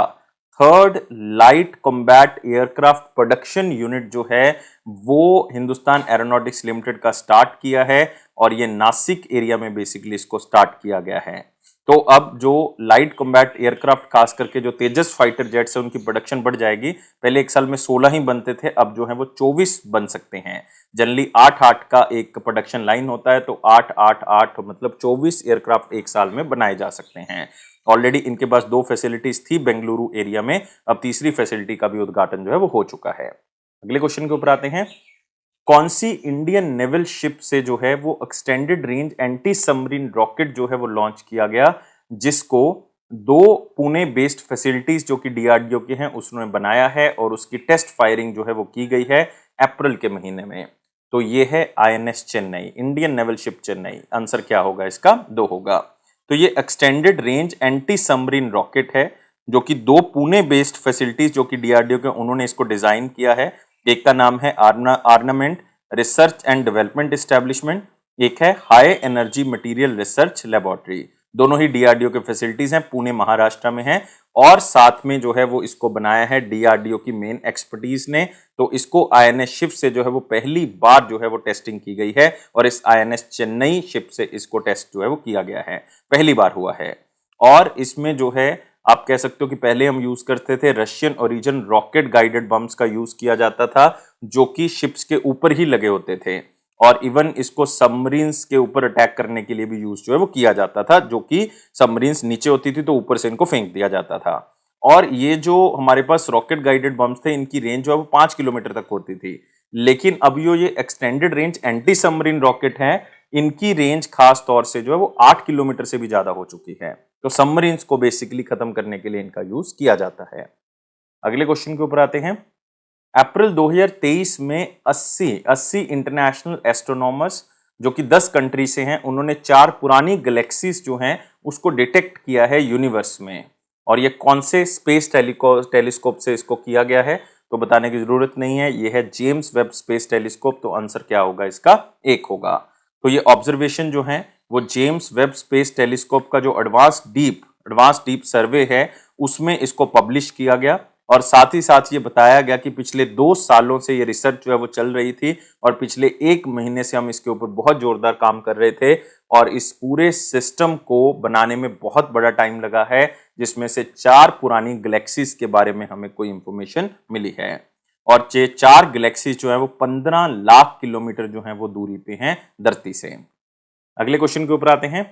third light combat aircraft production unit जो है वो हिंदुस्तान एरोनॉटिक्स लिमिटेड का स्टार्ट किया है और ये नासिक एरिया में बेसिकली इसको स्टार्ट किया गया है। तो अब जो लाइट कॉम्बैट एयरक्राफ्ट खास करके जो तेजस फाइटर जेट्स है उनकी प्रोडक्शन बढ़ जाएगी। पहले एक साल में 16 ही बनते थे, अब जो है वो 24 बन सकते हैं। जनरली 8-8 का एक प्रोडक्शन लाइन होता है, तो 8-8-8 मतलब 24 एयरक्राफ्ट एक साल में बनाए जा सकते हैं। ऑलरेडी इनके पास 2 फैसिलिटीज थी बेंगलुरु एरिया में, अब तीसरी फैसिलिटी का भी उद्घाटन जो है वो हो चुका है। अगले क्वेश्चन के ऊपर आते हैं। कौन सी इंडियन नेवल शिप से जो है वो extended range anti submarine rocket जो है वो लॉन्च किया गया, जिसको 2 पुणे बेस्ड फैसिलिटीज जो कि DRDO के हैं उसने बनाया है और उसकी टेस्ट फायरिंग जो है वो की गई है अप्रैल के महीने में। तो ये है INS Chennai, Indian naval ship Chennai. Answer क्या होगा इसका, 2 होगा। तो ये extended range anti submarine rocket है जो कि 2 पुणे बेस्ड फैसिलिटीज जो कि DRDO के उन्होंने इसको डिजाइन किया है। एक का नाम है armament research and development establishment, एक है high energy material research laboratory. दोनों ही DRDO के फैसिलिटीज हैं, पुणे महाराष्ट्र में है और साथ में जो है वो इसको बनाया है DRDO की मेन एक्सपर्टीज ने। तो इसको INS शिप से जो है वो पहली बार जो है वो टेस्टिंग की गई है और इस INS चेन्नई शिप से इसको टेस्ट जो है वो किया गया है, पहली बार हुआ है। और इसमें जो है आप कह सकते हो कि पहले हम यूज करते थे Russian origin rocket guided bombs का यूज किया जाता था जो कि शिप्स के ऊपर ही लगे होते थे और इवन इसको सबमरीन्स के ऊपर अटैक करने के लिए भी यूज जो है वो किया जाता था, जो कि सबमरीन्स नीचे होती थी तो ऊपर से इनको फेंक दिया जाता था। और ये जो हमारे पास रॉकेट गाइडेड बम्स थे इनकी रेंज जो है वो 5 किलोमीटर तक होती थी, लेकिन अब ये extended range anti submarine rocket है, इनकी रेंज खास तौर से जो है वो 8 किलोमीटर से भी ज्यादा हो चुकी है। तो सबमरीन्स को बेसिकली खत्म करने के लिए इनका यूज किया जाता है। अगले क्वेश्चन के ऊपर आते हैं। अप्रैल 2023 में 80 इंटरनेशनल एस्ट्रोनॉमर्स जो कि 10 कंट्री से हैं, उन्होंने 4 पुरानी गैलेक्सीज जो हैं उसको डिटेक्ट किया है यूनिवर्स में। और ये कौन से स्पेस टेलीस्कोप से इसको किया गया है, तो बताने की जरूरत नहीं है, ये है जेम्स वेब स्पेस टेलीस्कोप। तो आंसर क्या होगा इसका, 1 होगा। तो ये ऑब्जर्वेशन जो है वो जेम्स वेब स्पेस टेलीस्कोप का जो एडवांस डीप सर्वे है उसमें इसको पब्लिश किया गया और साथ ही साथ ये बताया गया कि पिछले 2 सालों से ये रिसर्च जो है वो चल रही थी और पिछले 1 महीने से हम इसके ऊपर बहुत जोरदार काम कर रहे थे और इस पूरे सिस्टम को बनाने में बहुत बड़ा टाइम लगा है, जिसमें से 4 पुरानी गैलेक्सीज के बारे में हमें कोई इंफॉर्मेशन मिली है और ये 4 गैलेक्सीज जो है वो 15 लाख किलोमीटर जो है वो दूरी पे हैं धरती से। अगले क्वेश्चन के ऊपर आते हैं।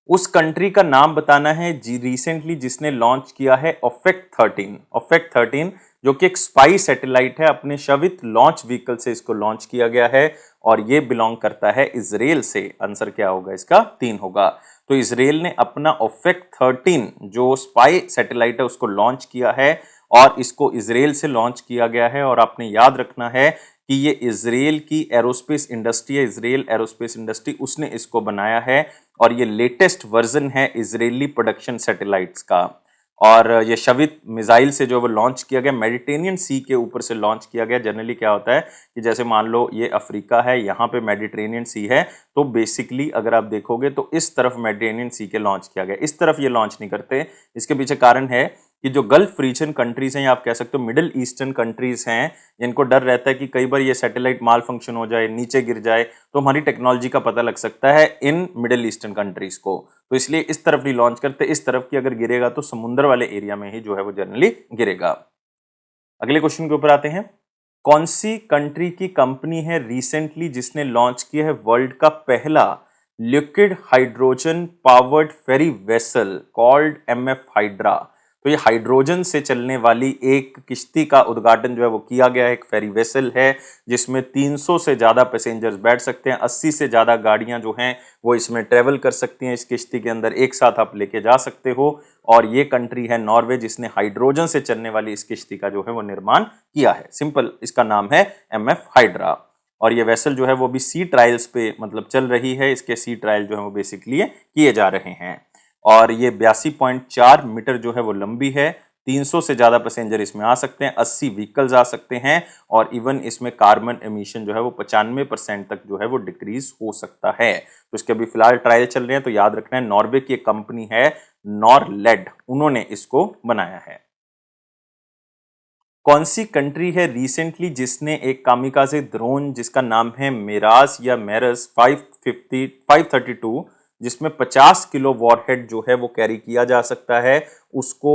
उस कंट्री का नाम बताना है जी रिसेंटली जिसने लॉन्च किया है ऑफेक्ट 13 जो कि एक स्पाई सैटेलाइट है, अपने शवित लॉन्च व्हीकल से इसको लॉन्च किया गया है और ये बिलोंग करता है इजराइल से। आंसर क्या होगा इसका, 3 होगा। तो इसराइल ने अपना ओफेक 13 जो स्पाई सैटेलाइट है उसको लॉन्च किया है और इसको इसराइल से लॉन्च किया गया है। और आपने याद रखना है कि ये इसराइल की एरोस्पेस इंडस्ट्री है, इसराइल एरोस्पेस इंडस्ट्री उसने इसको बनाया है और ये लेटेस्ट वर्जन है इसराइली प्रोडक्शन सैटेलाइट्स का। और ये शवित मिसाइल से जो वो लॉन्च किया गया मेडिटेरियन सी के ऊपर से लॉन्च किया गया। जनरली क्या होता है कि जैसे मान लो ये अफ्रीका है, यहाँ पे मेडिटेरेनियन सी है, तो बेसिकली अगर आप देखोगे तो इस तरफ मेडिटेरेनियन सी के लॉन्च किया गया, इस तरफ ये लॉन्च नहीं करते। इसके पीछे कारण है कि जो गल्फ रीजन कंट्रीज हैं या आप कह सकते हो मिडिल ईस्टर्न कंट्रीज हैं, इनको डर रहता है कि कई बार ये सैटेलाइट माल फंक्शन हो जाए, नीचे गिर जाए तो हमारी टेक्नोलॉजी का पता लग सकता है इन मिडिल ईस्टर्न कंट्रीज को, तो इसलिए इस तरफ नहीं लॉन्च करते। इस तरफ की अगर गिरेगा तो समुद्र वाले एरिया में ही जो है वो जनरली गिरेगा। अगले क्वेश्चन के ऊपर आते हैं। कौन सी कंट्री की कंपनी है रिसेंटली जिसने लॉन्च किया है वर्ल्ड का पहला लिक्विड हाइड्रोजन पावर्ड फेरी वेसल कॉल्ड एमएफ हाइड्रा? तो ये हाइड्रोजन से चलने वाली एक किश्ती का उद्घाटन जो है वो किया गया है। एक फेरी वेसल है जिसमें 300 से ज्यादा पैसेंजर्स बैठ सकते हैं, 80 से ज्यादा गाड़ियां जो हैं वो इसमें ट्रेवल कर सकती हैं। इस किश्ती के अंदर एक साथ आप लेके जा सकते हो। और ये कंट्री है नॉर्वे जिसने हाइड्रोजन से चलने वाली इस किश्ती का जो है वो निर्माण किया है। सिंपल इसका नाम है एमएफ हाइड्रा। और ये वेसल जो है वो भी सी ट्रायल्स पे मतलब चल रही है। इसके सी ट्रायल जो है वो बेसिकली किए जा रहे हैं। और ये 82.4 मीटर जो है वो लंबी है। 300 से ज्यादा पैसेंजर इसमें आ सकते हैं, 80 व्हीकल्स आ सकते हैं और इवन इसमें कार्बन एमिशन जो है वो 95% तक जो है वो डिक्रीज हो सकता है। तो इसके अभी फिलहाल ट्रायल चल रहे हैं। तो याद रखना है नॉर्वे की एक कंपनी है नॉरलेड, उन्होंने इसको बनाया है। कौन सी कंट्री है रिसेंटली जिसने एक कामिकाजे ड्रोन जिसका नाम है मिराज या मेरस 532 जिसमें 50 किलो वॉरहेड जो है वो कैरी किया जा सकता है, उसको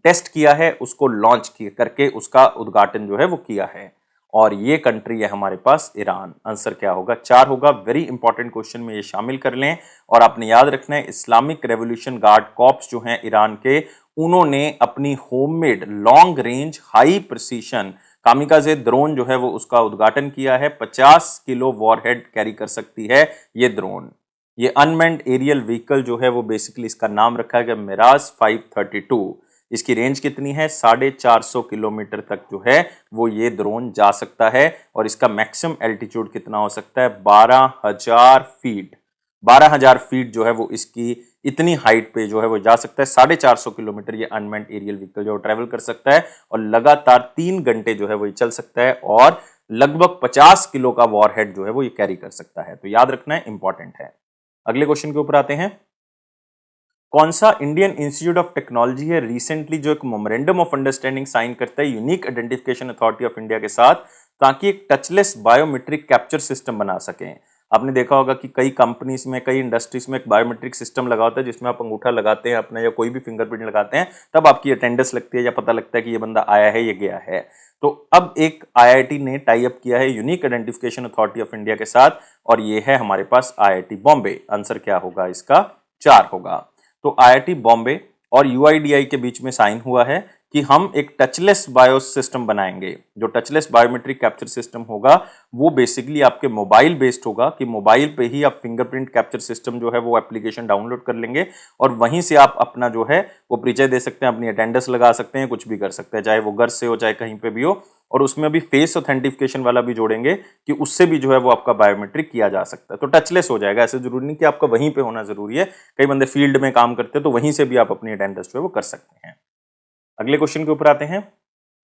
टेस्ट किया है, उसको लॉन्च करके उसका उद्घाटन जो है वो किया है। और ये कंट्री है हमारे पास ईरान। आंसर क्या होगा? 4 होगा। वेरी इंपॉर्टेंट क्वेश्चन में ये शामिल कर लें। और आपने याद रखना है इस्लामिक रेवोल्यूशन गार्ड कॉर्प्स जो हैं ईरान के, उन्होंने अपनी homemade long range high precision kamikaze drone जो है वो उसका उद्घाटन किया है। 50 किलो वॉरहेड कैरी कर सकती है ये ड्रोन। ये अनमैन्ड एरियल व्हीकल जो है वो बेसिकली इसका नाम रखा गया मिराज 532। इसकी रेंज कितनी है? 450 किलोमीटर तक जो है वो ये ड्रोन जा सकता है। और इसका मैक्सिमम एल्टीट्यूड कितना हो सकता है? 12,000 फीट। 12,000 फीट जो है वो इसकी इतनी हाइट पे जो है वो जा सकता है। 450 किलोमीटर ये अनमैन्ड एरियल व्हीकल जो ट्रेवल कर सकता है और लगातार 3 घंटे जो है वो चल सकता है और लगभग 50 किलो का वॉरहेड जो है वो ये कैरी कर सकता है। तो याद रखना है, इंपॉर्टेंट है। अगले क्वेश्चन के ऊपर आते हैं। कौन सा इंडियन इंस्टीट्यूट ऑफ टेक्नोलॉजी है रिसेंटली जो एक मेमोरेंडम ऑफ अंडरस्टैंडिंग साइन करता है unique identification authority of India के साथ, ताकि एक टचलेस बायोमेट्रिक कैप्चर सिस्टम बना सकें? आपने देखा होगा कि कई कंपनीज में, कई इंडस्ट्रीज में एक बायोमेट्रिक सिस्टम लगा होता है जिसमें आप अंगूठा लगाते हैं अपना या कोई भी फिंगरप्रिंट लगाते हैं, तब आपकी अटेंडेंस लगती है या पता लगता है कि ये बंदा आया है, ये गया है। तो अब एक आईआईटी ने टाई अप किया है unique identification authority of India के साथ और ये है हमारे पास आईआईटी बॉम्बे। आंसर क्या होगा इसका? 4 होगा। तो आईआईटी बॉम्बे और यूआईडीआई के बीच में साइन हुआ है कि हम एक टचलेस बायो सिस्टम बनाएंगे। जो टचलेस बायोमेट्रिक कैप्चर सिस्टम होगा वो बेसिकली आपके मोबाइल बेस्ड होगा कि मोबाइल पे ही आप फिंगरप्रिंट कैप्चर सिस्टम जो है वो एप्लीकेशन डाउनलोड कर लेंगे और वहीं से आप अपना जो है वो परिचय दे सकते हैं, अपनी अटेंडेंस लगा सकते हैं, कुछ भी कर सकते हैं, चाहे वो घर से हो चाहे कहीं पे भी हो। और उसमें अभी फेस ऑथेंटिफिकेशन वाला भी जोड़ेंगे कि उससे भी जो है वो आपका बायोमेट्रिक किया जा सकता है। तो टचलेस हो जाएगा। ऐसे जरूरी नहीं कि आपका वहीं पे होना जरूरी है, कई बंदे फील्ड में काम करते हैं तो वहीं से भी आप अपनी अटेंडेंस जो है वो कर सकते हैं। अगले क्वेश्चन के ऊपर आते हैं।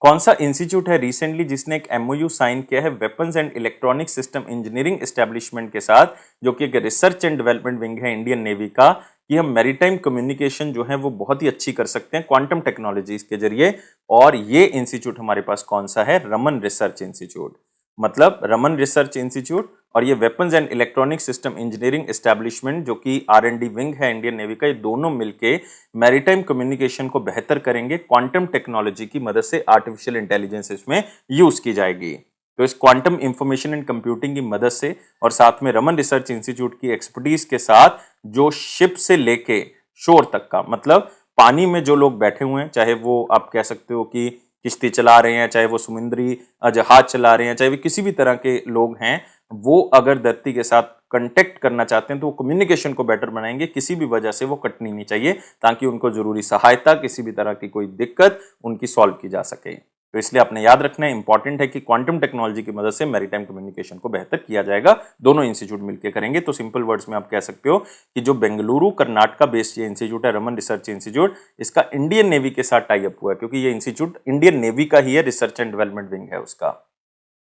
कौन सा इंस्टीट्यूट है रिसेंटली जिसने एक एमओयू साइन किया है weapons and electronic system engineering establishment के साथ, जो कि एक रिसर्च एंड डेवलपमेंट विंग है इंडियन नेवी का, कि हम मैरीटाइम कम्युनिकेशन जो है वो बहुत ही अच्छी कर सकते हैं क्वांटम टेक्नोलॉजीज के जरिए। और ये इंस्टीट्यूट हमारे पास कौन सा है? Raman research institute. मतलब रमन रिसर्च इंस्टीट्यूट और ये weapons and electronic system engineering establishment जो कि आर&डी विंग है इंडियन नेवी का, ये दोनों मिलके मैरीटाइम कम्युनिकेशन को बेहतर करेंगे। क्वांटम टेक्नोलॉजी की मदद से आर्टिफिशियल इंटेलिजेंस इसमें यूज की जाएगी। तो इस क्वांटम इंफॉर्मेशन एंड कंप्यूटिंग की मदद से और साथ में रमन रिसर्च इंस्टीट्यूट की एक्सपर्टीज के साथ जो शिप से लेके शोर तक का, मतलब पानी में जो लोग बैठे हुए हैं, चाहे वो आप कह सकते हो कि किश्ती चला रहे हैं, चाहे वो समुद्री जहाज चला रहे हैं, चाहे वो किसी भी तरह के लोग हैं, वो अगर धरती के साथ कंटेक्ट करना चाहते हैं तो वो कम्युनिकेशन को बेटर बनाएंगे, किसी भी वजह से वो कटनी नहीं चाहिए, ताकि उनको जरूरी सहायता, किसी भी तरह की कोई दिक्कत उनकी सॉल्व की जा सके। तो इसलिए आपने याद रखना है, इंपॉर्टेंट है कि क्वांटम टेक्नोलॉजी की मदद से मैरीटाइम कम्युनिकेशन को बेहतर किया जाएगा, दोनों इंस्टीट्यूट मिलकर करेंगे। तो सिंपल वर्ड्स में आप कह सकते हो कि जो बेंगलुरु कर्नाटका बेस्ड ये इंस्टीट्यूट है, रमन रिसर्च इंस्टीट्यूट, इसका इंडियन नेवी के साथ टाई अप हुआ है, क्योंकि ये इंस्टीट्यूट इंडियन नेवी का ही है, रिसर्च एंड डेवलपमेंट विंग है उसका।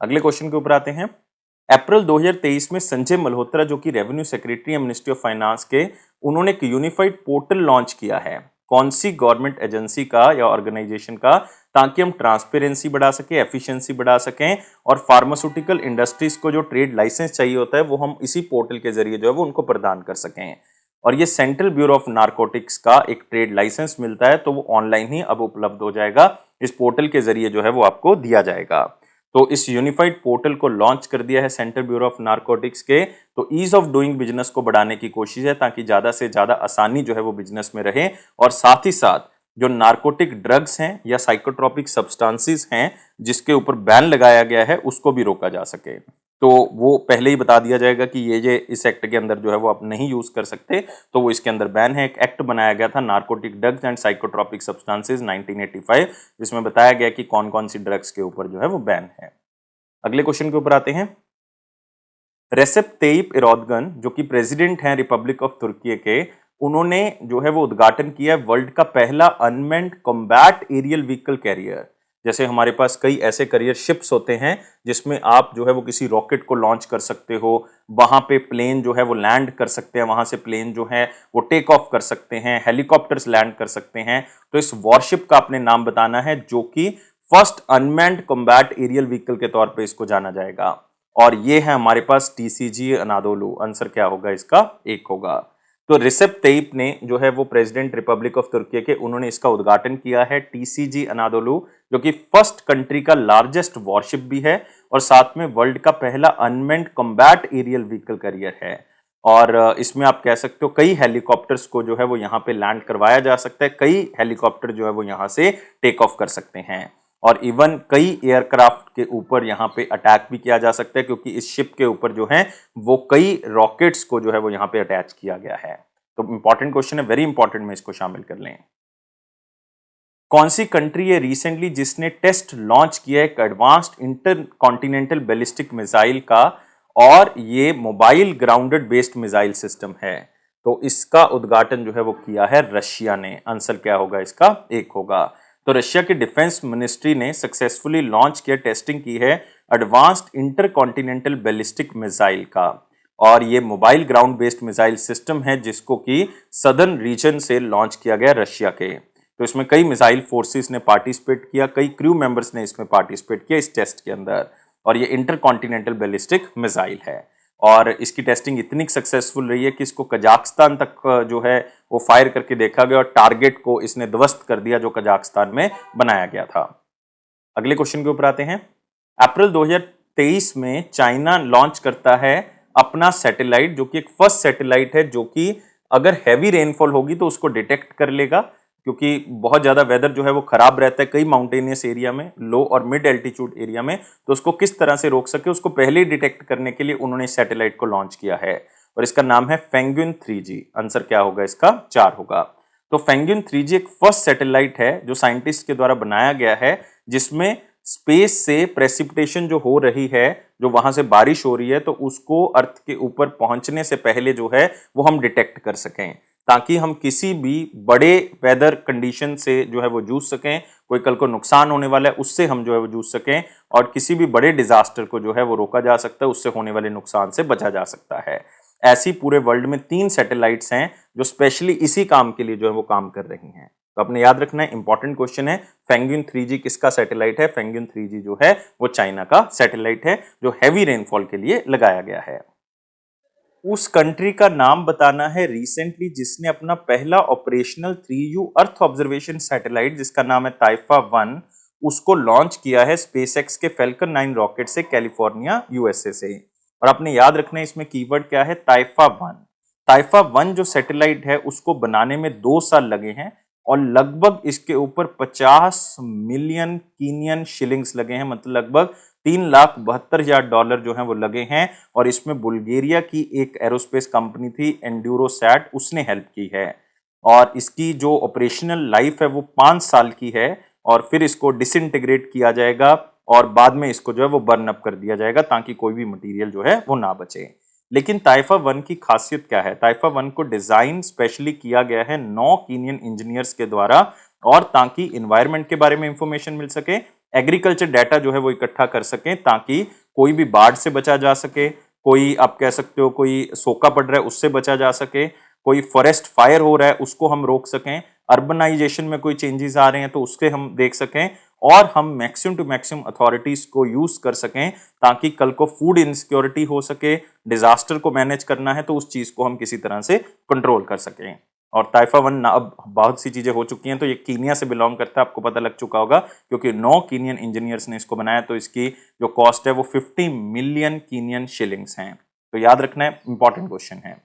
अगले क्वेश्चन के ऊपर आते हैं। अप्रैल 2023 में संजय मल्होत्रा, जो कि रेवेन्यू सेक्रेटरी है मिनिस्ट्री ऑफ फाइनेंस के, उन्होंने एक यूनिफाइड पोर्टल लॉन्च किया है। कौन सी गवर्नमेंट एजेंसी का या ऑर्गेनाइजेशन का, ताकि हम ट्रांसपेरेंसी बढ़ा सके, एफिशिएंसी बढ़ा सकें, और फार्मास्यूटिकल इंडस्ट्रीज को जो ट्रेड लाइसेंस चाहिए होता है वो हम इसी पोर्टल के जरिए जो है वो उनको प्रदान कर सकें। और ये सेंट्रल ब्यूरो ऑफ नारकोटिक्स का एक ट्रेड लाइसेंस मिलता है, तो वो ऑनलाइन ही अब उपलब्ध हो जाएगा, इस पोर्टल के जरिए जो है वो आपको दिया जाएगा। तो इस यूनिफाइड पोर्टल को लॉन्च कर दिया है सेंट्रल ब्यूरो ऑफ नारकोटिक्स के, तो ईज ऑफ डूइंग बिजनेस को बढ़ाने की कोशिश है, ताकि ज्यादा से ज्यादा आसानी जो है वो बिजनेस में रहे, और साथ ही साथ जो नार्कोटिक ड्रग्स हैं या साइकोट्रोपिक सब्सटेंसेस हैं जिसके ऊपर बैन लगाया गया है, उसको भी रोका जा सके। तो वो पहले ही बता दिया जाएगा कि ये इस एक्ट के अंदर जो है वो आप नहीं यूज कर सकते, तो वो इसके अंदर बैन है। एक एक्ट बनाया गया था, narcotic drugs and psychotropic substances 1985, जिसमें बताया गया कि कौन कौन सी ड्रग्स के ऊपर जो है वो बैन है। अगले क्वेश्चन के ऊपर आते हैं। रेसेप तय्यिप एर्दोगन, जो कि प्रेसिडेंट हैं रिपब्लिक ऑफ तुर्की के, उन्होंने जो है वो उद्घाटन किया है वर्ल्ड का पहला unmanned combat aerial vehicle carrier. जैसे हमारे पास कई ऐसे करियर शिप्स होते हैं जिसमें आप जो है वो किसी रॉकेट को लॉन्च कर सकते हो, वहां पे प्लेन जो है वो लैंड कर सकते हैं, वहां से प्लेन जो है वो टेक ऑफ कर सकते हैं, हेलीकॉप्टर्स लैंड कर सकते हैं। तो इस वॉरशिप का आपने नाम बताना है, जो कि first unmanned combat aerial vehicle के तौर पे इसको जाना जाएगा। और ये है हमारे पास टीसीजी अनादोलू। आंसर क्या होगा इसका? एक होगा। तो रिसेप तय्यिप ने जो है वो प्रेसिडेंट रिपब्लिक ऑफ तुर्की के, उन्होंने इसका उद्घाटन किया है, टीसीजी अनादोलू, जो कि फर्स्ट कंट्री का लार्जेस्ट वॉरशिप भी है, और साथ में वर्ल्ड का पहला unmanned combat aerial vehicle carrier है। और इसमें आप कह सकते हो कई हेलीकॉप्टर्स को जो है वो यहाँ पे लैंड करवाया जा सकता है, कई हेलीकॉप्टर जो है वो यहाँ से टेक ऑफ कर सकते हैं, और इवन कई एयरक्राफ्ट के ऊपर यहाँ पे अटैक भी किया जा सकता है, क्योंकि इस शिप के ऊपर जो है वो कई रॉकेट्स को जो है वो यहाँ पे अटैच किया गया है। तो इंपॉर्टेंट क्वेश्चन है, वेरी इंपॉर्टेंट, में इसको शामिल कर लें। कौन सी कंट्री है रिसेंटली जिसने टेस्ट लॉन्च किया है एक advanced inter continental ballistic missile का, और ये mobile grounded based missile system है? तो इसका उद्घाटन जो है वो किया है रशिया ने। आंसर क्या होगा इसका? एक होगा। तो रशिया की डिफेंस मिनिस्ट्री ने सक्सेसफुली लॉन्च किया, टेस्टिंग की है advanced inter continental ballistic missile का, और ये mobile ground based missile system है जिसको कि सदर्न रीजन से लॉन्च किया गया रशिया के। तो इसमें कई मिसाइल फोर्सेस ने पार्टिसिपेट किया, कई क्रू मेंबर्स ने इसमें पार्टिसिपेट किया इस टेस्ट के अंदर, और ये इंटर कॉन्टिनेंटल बैलिस्टिक मिसाइल है। और इसकी टेस्टिंग इतनी सक्सेसफुल रही है कि इसको कजाकिस्तान तक जो है वो फायर करके देखा गया, और टारगेट को इसने ध्वस्त कर दिया जो कजाकिस्तान में बनाया गया था। अगले क्वेश्चन के ऊपर आते हैं। अप्रैल 2023 में चाइना लॉन्च करता है अपना सैटेलाइट, जो कि एक फर्स्ट सैटेलाइट है जो कि अगर हैवी रेनफॉल होगी तो उसको डिटेक्ट कर लेगा, क्योंकि बहुत ज्यादा वेदर जो है वो खराब रहता है कई माउंटेनियस एरिया में, लो और मिड एल्टीट्यूड एरिया में, तो उसको किस तरह से रोक सके उसको पहले ही डिटेक्ट करने के लिए उन्होंने सैटेलाइट को लॉन्च किया है, और इसका नाम है फेंगुइन 3G। आंसर क्या होगा इसका? 4 होगा। तो फेंगुइन 3G एक फर्स्ट सैटेलाइट है जो साइंटिस्ट के द्वारा बनाया गया है, जिसमें स्पेस से प्रेसिपिटेशन जो हो रही है, जो वहां से बारिश हो रही है, तो उसको अर्थ के ऊपर पहुंचने से पहले जो है वो हम डिटेक्ट कर सकें, ताकि हम किसी भी बड़े वेदर कंडीशन से जो है वो जूझ सकें, कोई कल को नुकसान होने वाला है उससे हम जो है वो जूझ सकें, और किसी भी बड़े डिजास्टर को जो है वो रोका जा सकता है, उससे होने वाले नुकसान से बचा जा सकता है। ऐसी पूरे वर्ल्ड में 3 सैटेलाइट्स हैं जो स्पेशली इसी काम के लिए जो है वो काम कर रही हैं। तो आपने याद रखना है, इंपॉर्टेंट क्वेश्चन है। फेंगुइन 3G किसका सैटेलाइट है? फेंगुइन 3G जो है वो चाइना का सैटेलाइट है, जो हैवी रेनफॉल के लिए लगाया गया है। उस कंट्री का नाम बताना है रिसेंटली जिसने अपना पहला operational 3U earth observation satellite, जिसका नाम है ताइफा 1, उसको लॉन्च किया है स्पेसएक्स के फैल्कन 9 रॉकेट से, कैलिफोर्निया यूएसए से। और आपने याद रखना है इसमें कीवर्ड क्या है? ताइफा 1। ताइफा 1 जो सैटेलाइट है उसको बनाने में 2 साल लगे हैं। और लगभग इसके ऊपर 50 मिलियन कीनियन शिलिंग्स लगे हैं, मतलब लगभग $3,72,000 जो हैं वो लगे हैं। और इसमें बुल्गारिया की एक एरोस्पेस कंपनी थी एंड्यूरोसैट, उसने हेल्प की है। और इसकी जो ऑपरेशनल लाइफ है वो 5 साल की है और फिर इसको डिसइंटीग्रेट किया जाएगा और बाद में इसको जो है वो बर्न अप कर दिया जाएगा ताकि कोई भी मटेरियल जो है वो ना बचे। लेकिन ताइफा 1 की खासियत क्या है? ताइफा 1 को डिजाइन स्पेशली किया गया है 9 कीनियन इंजीनियर्स के द्वारा, और ताकि इन्वायरमेंट के बारे में इंफॉर्मेशन मिल सके, एग्रीकल्चर डाटा जो है वो इकट्ठा कर सकें ताकि कोई भी बाढ़ से बचा जा सके, कोई आप कह सकते हो कोई सोका पड़ रहा है उससे बचा जा सके, कोई फॉरेस्ट फायर हो रहा है उसको हम रोक सकें, अर्बनाइजेशन में कोई चेंजेस आ रहे हैं तो उसके हम देख सकें, और हम मैक्सिमम टू मैक्सिमम अथॉरिटीज को यूज कर सकें ताकि कल को फूड इनसिक्योरिटी हो सके, डिजास्टर को मैनेज करना है तो उस चीज को हम किसी तरह से कंट्रोल कर सकें। और ताइफा 1 अब बहुत सी चीजें हो चुकी हैं, तो ये कीनिया से बिलोंग करता है, आपको पता लग चुका होगा क्योंकि 9 कीनियन इंजीनियर्स ने इसको बनाया, तो इसकी जो कॉस्ट है वो 50 मिलियन कीनियन शिलिंग्स हैं। तो याद रखना है, इंपॉर्टेंट क्वेश्चन है।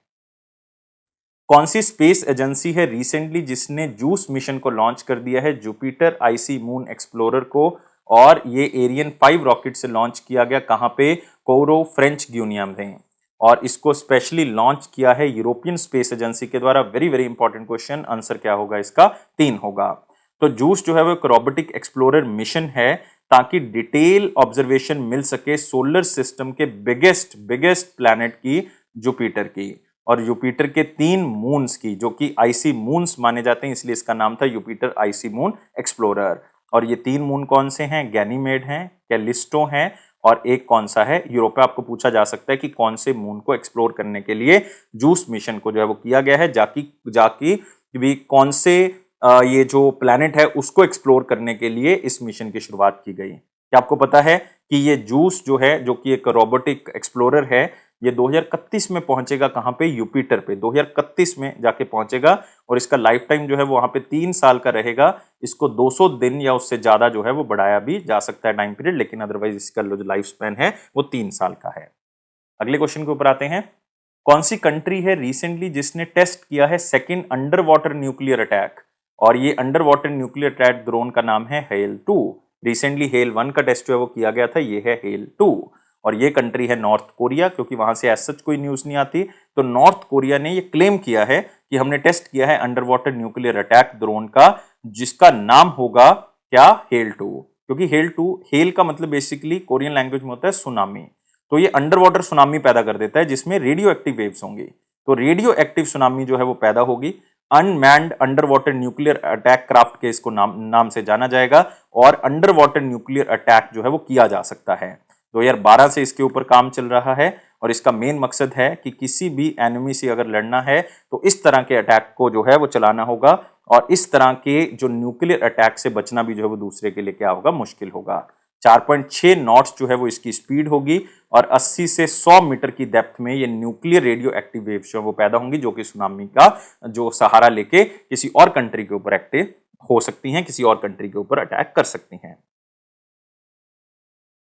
कौन सी स्पेस एजेंसी है रिसेंटली जिसने जूस मिशन को लॉन्च कर दिया है, जुपिटर आईसी मून एक्सप्लोरर को, और ये एरियन 5 रॉकेट से लॉन्च किया गया, कहां पे? कोरो फ्रेंच ग्यूनिया में, और इसको स्पेशली लॉन्च किया है यूरोपियन स्पेस एजेंसी के द्वारा। Very very important question, answer क्या होगा इसका? 3 होगा। तो जूस जो है वो एक रोबोटिक एक्सप्लोरर मिशन है ताकि डिटेल ऑब्जर्वेशन मिल सके सोलर सिस्टम के बिगेस्ट बिगेस्ट प्लैनेट की, जुपिटर की, और युपिटर के 3 मून्स की, जो कि आईसी मून्स माने जाते हैं, इसलिए इसका नाम था युपिटर आईसी मून एक्सप्लोरर। और ये 3 मून कौन से हैं? गैनीमेड हैं, कैलिस्टो हैं, और एक कौन सा है? यूरोपा। आपको पूछा जा सकता है कि कौन से मून को एक्सप्लोर करने के लिए जूस मिशन को जो है वो किया गया है, जाकि भी कौन से ये जो प्लैनेट है उसको एक्सप्लोर करने के लिए इस मिशन की शुरुआत की गई। क्या आपको पता है कि ये जूस जो है, जो कि एक रोबोटिक एक्सप्लोरर है, ये 2031 में पहुंचेगा, कहां पे? यूपिटर पे 2031 में जाके पहुंचेगा, और इसका लाइफ टाइम जो है वो वहां पे 3 साल का रहेगा। इसको 200 दिन या उससे ज्यादा जो है वो बढ़ाया भी जा सकता है टाइम पीरियड, लेकिन अदरवाइज इसका जो लाइफ स्पैन है वो 3 साल का है। अगले क्वेश्चन के ऊपर आते हैं। कौन सी कंट्री है रिसेंटली जिसने टेस्ट किया है second under water nuclear attack? और ये under water nuclear attack drone का नाम है हेल 2। रिसेंटली हेल 1 का टेस्ट जो है वो किया गया था, ये है हेल 2। और ये कंट्री है नॉर्थ कोरिया, क्योंकि वहां से एज सच कोई न्यूज नहीं आती, तो नॉर्थ कोरिया ने ये क्लेम किया है कि हमने टेस्ट किया है under water nuclear attack drone का, जिसका नाम होगा क्या? हेल 2। क्योंकि हेल का मतलब बेसिकली कोरियन लैंग्वेज में होता है सुनामी, तो ये अंडर वाटर सुनामी पैदा कर देता है जिसमें रेडियो एक्टिव वेव्स होंगी। तो रेडियो एक्टिव सुनामी जो है वो पैदा होगी। Unmanned under water nuclear attack craft के इसको नाम से जाना जाएगा, और अंडर वाटर न्यूक्लियर अटैक जो है वो किया जा सकता है। 2012 से इसके ऊपर काम चल रहा है, और इसका मेन मकसद है कि किसी भी एनिमी से अगर लड़ना है तो इस तरह के अटैक को जो है वो चलाना होगा, और इस तरह के जो न्यूक्लियर अटैक से बचना भी जो है वो दूसरे के लिए क्या होगा? मुश्किल होगा। 4.6 नॉट्स जो है वो इसकी स्पीड होगी, और 80 से 100 मीटर की डेप्थ में ये न्यूक्लियर रेडियो एक्टिव वेव्स जो है वो पैदा होंगी, जो कि सुनामी का जो सहारा लेके किसी और कंट्री के ऊपर एक्टिव हो सकती हैं, किसी और कंट्री के ऊपर अटैक कर सकती हैं।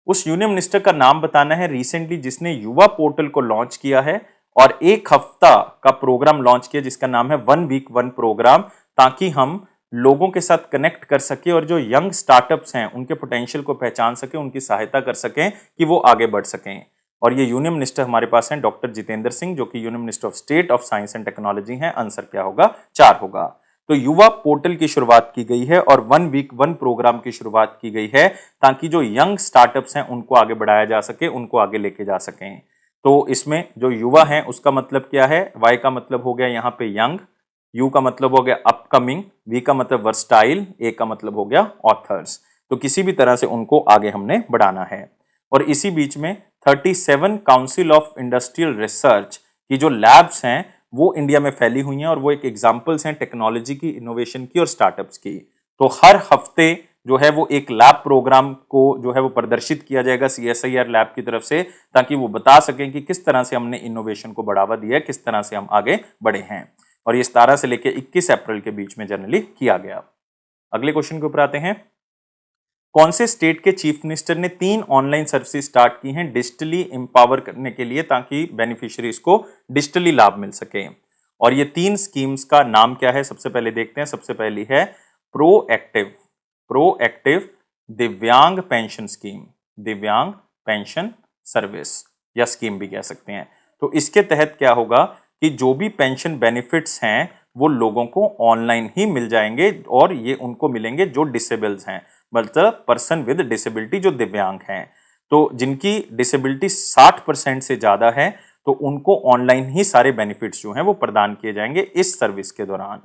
उस यूनियन मिनिस्टर का नाम बताना है रिसेंटली जिसने युवा पोर्टल को लॉन्च किया है और 1 हफ्ता का प्रोग्राम लॉन्च किया जिसका नाम है 1 वीक 1 प्रोग्राम, ताकि हम लोगों के साथ कनेक्ट कर सके और जो यंग स्टार्टअप्स हैं उनके पोटेंशियल को पहचान सके, उनकी सहायता कर सकें कि वो आगे बढ़ सकें। और ये यूनियन मिनिस्टर हमारे पास हैं डॉक्टर जितेंद्र सिंह, जो कि union minister of state of science and technology हैं। आंसर क्या होगा? 4 होगा। तो युवा पोर्टल की शुरुआत की गई है और 1 वीक 1 प्रोग्राम की शुरुआत की गई है ताकि जो यंग स्टार्टअप्स हैं उनको आगे बढ़ाया जा सके, उनको आगे लेके जा सकें। तो इसमें जो युवा है उसका मतलब क्या है? वाई का मतलब हो गया यहाँ पे यंग, यू का मतलब हो गया अपकमिंग, वी का मतलब वर्सटाइल, ए का मतलब हो गया ऑथर्स। तो किसी भी तरह से उनको आगे हमने बढ़ाना है। और इसी बीच में 37 काउंसिल ऑफ इंडस्ट्रियल रिसर्च की जो लैब्स हैं वो इंडिया में फैली हुई हैं, और वो एक एग्जांपल्स हैं टेक्नोलॉजी की, इनोवेशन की और स्टार्टअप्स की। तो हर हफ्ते जो है वो एक लैब प्रोग्राम को जो है वो प्रदर्शित किया जाएगा CSIR लैब की तरफ से, ताकि वो बता सकें कि किस तरह से हमने इनोवेशन को बढ़ावा दिया है, किस तरह से हम आगे बढ़े हैं। और ये 17 से लेकर 21 अप्रैल के बीच में जनरली किया गया। अगले क्वेश्चन के ऊपर आते हैं। कौन से स्टेट के चीफ मिनिस्टर ने 3 ऑनलाइन सर्विसेज स्टार्ट की हैं डिजिटली एम्पावर करने के लिए, ताकि बेनिफिशियरीज को डिजिटली लाभ मिल सके? और ये 3 स्कीम्स का नाम क्या है सबसे पहले देखते हैं। सबसे पहली है प्रोएक्टिव दिव्यांग पेंशन स्कीम, दिव्यांग पेंशन सर्विस या स्कीम भी कह सकते हैं। तो इसके तहत क्या होगा कि जो भी पेंशन बेनिफिट्स हैं वो लोगों को ऑनलाइन ही मिल जाएंगे और ये उनको मिलेंगे जो डिसेबल्स हैं, मतलब पर्सन विद डिसेबिलिटी, जो दिव्यांग हैं। तो जिनकी डिसेबिलिटी 60% से ज्यादा है तो उनको ऑनलाइन ही सारे बेनिफिट्स जो हैं वो प्रदान किए जाएंगे इस सर्विस के दौरान।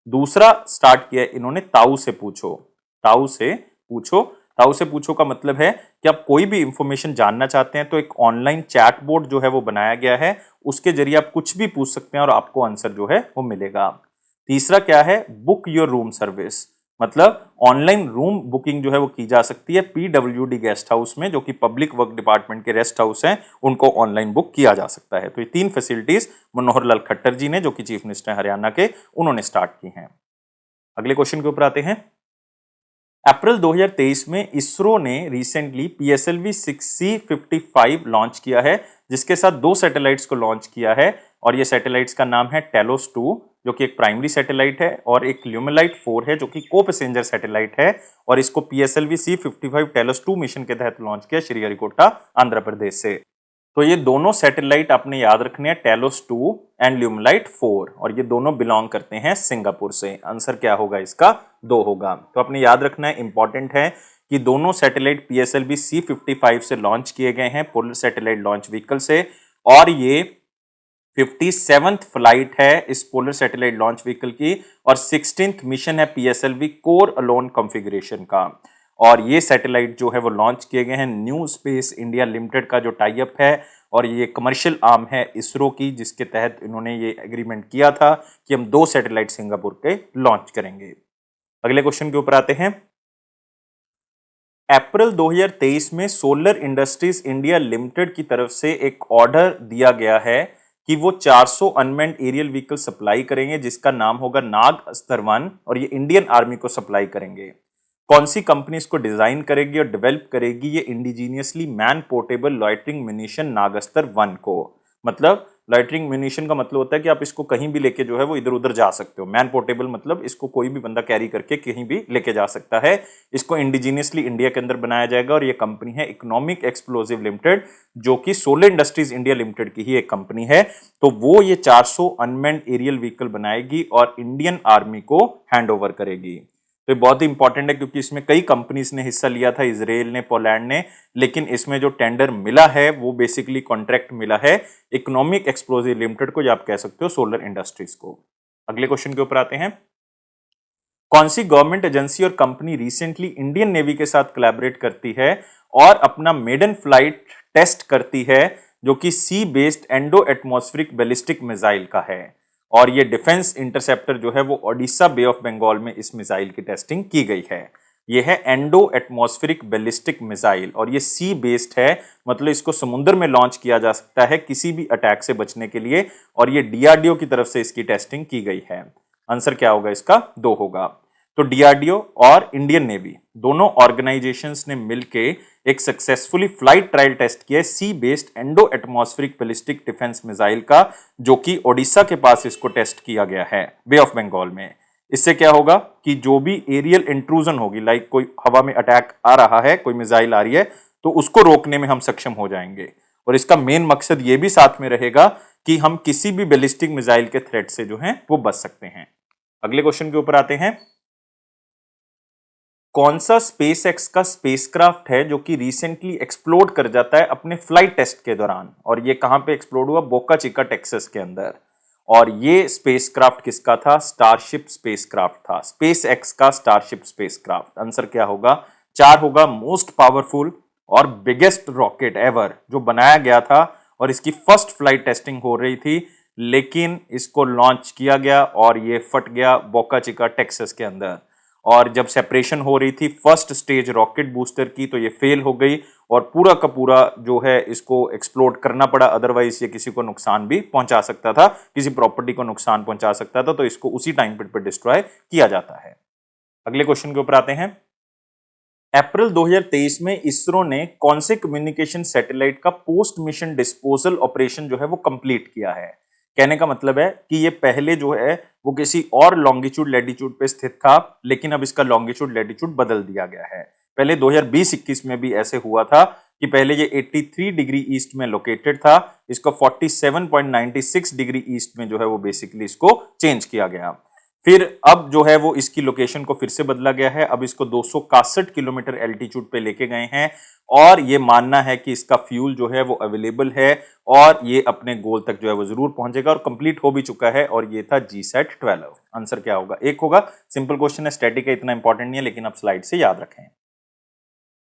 दूसरा स्टार्ट किया इन्होंने ताऊ से पूछो। ताऊ से पूछो, ताऊ से पूछो का मतलब है कि आप कोई भी इंफॉर्मेशन जानना चाहते हैं तो एक ऑनलाइन चैट बोर्ड जो है वो बनाया गया है, उसके जरिए आप कुछ भी पूछ सकते हैं और आपको आंसर जो है वो मिलेगा। तीसरा क्या है, बुक योर रूम सर्विस, मतलब ऑनलाइन रूम बुकिंग जो है वो की जा सकती है पीडब्ल्यूडी गेस्ट हाउस में, जो कि पब्लिक वर्क डिपार्टमेंट के रेस्ट हाउस हैं, उनको ऑनलाइन बुक किया जा सकता है। तो ये 3 फैसिलिटीज मनोहर लाल खट्टर जी ने, जो कि चीफ मिनिस्टर हरियाणा के, उन्होंने स्टार्ट की हैं। अगले क्वेश्चन के ऊपर आते हैं। अप्रैल 2023 में इसरो ने रिसेंटली पीएसएलवी 6C55 लॉन्च किया है, जिसके साथ 2 सैटेलाइट्स को लॉन्च किया है और ये सैटेलाइट्स का नाम है टेलोस 2, जो कि एक प्राइमरी सैटेलाइट है, और एक ल्यूमेलाइट 4 है जो कि को पैसेंजर सैटेलाइट है, और इसको पीएसएलवी C55 टेलोस 2 मिशन के तहत लॉन्च किया श्रीहरिकोटा आंध्र प्रदेश से। तो ये दोनों सैटेलाइट आपने याद रखने हैं, टेलोस 2 एंड ल्यूमलाइट 4, और ये दोनों बिलोंग करते हैं सिंगापुर से। आंसर क्या होगा इसका, 2 होगा। तो आपने याद रखना है, इंपॉर्टेंट है कि दोनों सैटेलाइट पीएसएलवी C55 से लॉन्च किए गए हैं, पोलर सैटेलाइट लॉन्च व्हीकल से, और ये 57th फ्लाइट है इस पोलर सैटेलाइट लॉन्च व्हीकल की, और 16th मिशन है पीएसएलवी कोर अलोन कॉन्फ़िगरेशन का। और ये सैटेलाइट जो है वो लॉन्च किए गए हैं न्यू स्पेस इंडिया लिमिटेड का जो टाई अप है, और ये कमर्शियल आर्म है इसरो की, जिसके तहत इन्होंने ये एग्रीमेंट किया था कि हम 2 सैटेलाइट सिंगापुर के लॉन्च करेंगे। अगले क्वेश्चन के ऊपर आते हैं। अप्रैल 2023 में सोलर इंडस्ट्रीज इंडिया लिमिटेड की तरफ से एक ऑर्डर दिया गया है कि वो 400 अनमैन्ड एरियल व्हीकल सप्लाई करेंगे, जिसका नाम होगा नाग अस्त्र 1, और ये इंडियन आर्मी को सप्लाई करेंगे। कौन सी कंपनी इसको डिजाइन करेगी और डेवलप करेगी ये indigenously man portable loitering munition Nagastra 1 को। मतलब लॉइटरिंग म्यूनिशन का मतलब होता है कि आप इसको कहीं भी लेके जो है वो इधर उधर जा सकते हो। मैन पोर्टेबल मतलब इसको कोई भी बंदा कैरी करके कहीं भी लेके जा सकता है। इसको इंडिजीनियसली इंडिया के अंदर बनाया जाएगा, और ये कंपनी है इकोनॉमिक एक्सप्लोसिव लिमिटेड, जो कि सोलर इंडस्ट्रीज इंडिया लिमिटेड की ही एक कंपनी है। तो वो ये 400 अनमैन्ड एरियल व्हीकल बनाएगी और इंडियन आर्मी को हैंड ओवर करेगी। तो ये बहुत ही इंपॉर्टेंट है क्योंकि इसमें कई कंपनीज ने हिस्सा लिया था, इजराइल ने, पोलैंड ने, लेकिन इसमें जो टेंडर मिला है वो बेसिकली कॉन्ट्रैक्ट मिला है इकोनॉमिक एक्सप्लोसिव लिमिटेड को, या आप कह सकते हो सोलर इंडस्ट्रीज को। अगले क्वेश्चन के ऊपर आते हैं। कौन सी गवर्नमेंट एजेंसी और कंपनी रिसेंटली इंडियन नेवी के साथ कोलैबोरेट करती है और अपना मेडन फ्लाइट टेस्ट करती है, जो कि sea based endo atmospheric ballistic missile का है, और ये डिफेंस इंटरसेप्टर जो है वो ओडिशा बे ऑफ बंगाल में इस मिसाइल की टेस्टिंग की गई है। ये है एंडो एटमॉस्फेरिक बैलिस्टिक मिसाइल, और ये सी बेस्ड है, मतलब इसको समुद्र में लॉन्च किया जा सकता है किसी भी अटैक से बचने के लिए, और ये डीआरडीओ की तरफ से इसकी टेस्टिंग की गई है। आंसर क्या होगा इसका, 2 होगा। तो डीआरडीओ और इंडियन नेवी दोनों ऑर्गेनाइजेशंस ने मिलके एक सक्सेसफुली फ्लाइट ट्रायल टेस्ट किया है sea based endo atmospheric ballistic defence missile का, जो कि ओडिशा के पास इसको टेस्ट किया गया है बे ऑफ बंगाल में। इससे क्या होगा कि जो भी एरियल इंट्रूजन होगी, लाइक कोई हवा में अटैक आ रहा है, कोई मिसाइल आ रही है, तो उसको रोकने में हम सक्षम हो जाएंगे। और इसका मेन मकसद ये भी साथ में रहेगा कि हम किसी भी बैलिस्टिक मिसाइल के थ्रेट से जो है वो बच सकते हैं। अगले क्वेश्चन के ऊपर आते हैं। कौन सा स्पेस एक्स का स्पेसक्राफ्ट है जो कि रिसेंटली एक्सप्लोड कर जाता है अपने फ्लाइट टेस्ट के दौरान, और ये कहां पे एक्सप्लोड हुआ, बोका चिका टेक्सास के अंदर। और ये स्पेसक्राफ्ट किसका था, स्टारशिप स्पेसक्राफ्ट था, स्पेस एक्स का स्टारशिप स्पेसक्राफ्ट। आंसर क्या होगा, 4 होगा। मोस्ट पावरफुल और बिगेस्ट रॉकेट एवर जो बनाया गया था, और इसकी फर्स्ट फ्लाइट टेस्टिंग हो रही थी, लेकिन इसको लॉन्च किया गया और ये फट गया बोका चिका टेक्सास के अंदर। और जब सेपरेशन हो रही थी फर्स्ट स्टेज रॉकेट बूस्टर की, तो ये फेल हो गई और पूरा का पूरा जो है इसको एक्सप्लोड करना पड़ा, अदरवाइज ये किसी को नुकसान भी पहुंचा सकता था, किसी प्रॉपर्टी को नुकसान पहुंचा सकता था, तो इसको उसी टाइम पीरियड पर डिस्ट्रॉय किया जाता है। अगले क्वेश्चन के ऊपर आते हैं। अप्रैल 2023 में इसरो ने कौन से कम्युनिकेशन सैटेलाइट का पोस्ट मिशन डिस्पोजल ऑपरेशन जो है वो कंप्लीट किया है। कहने का मतलब है कि ये पहले जो है वो किसी और लॉन्गिट्यूड लैटिट्यूड पे स्थित था, लेकिन अब इसका लॉन्गिट्यूड लैटिट्यूड बदल दिया गया है। पहले 2020-21 में भी ऐसे हुआ था कि पहले ये 83 डिग्री ईस्ट में लोकेटेड था, इसको 47.96 डिग्री ईस्ट में जो है वो बेसिकली इसको चेंज किया गया। फिर अब जो है वो इसकी लोकेशन को फिर से बदला गया है, अब इसको 261 किलोमीटर एल्टीट्यूड पे लेके गए हैं और ये मानना है कि इसका फ्यूल जो है वो अवेलेबल है और ये अपने गोल तक जो है वो जरूर पहुंचेगा और कंप्लीट हो भी चुका है और ये था GSAT 12। आंसर क्या होगा? एक होगा। सिंपल क्वेश्चन है, स्टैटिक है, इतना इंपॉर्टेंट नहीं है, लेकिन आप स्लाइड से याद रखें।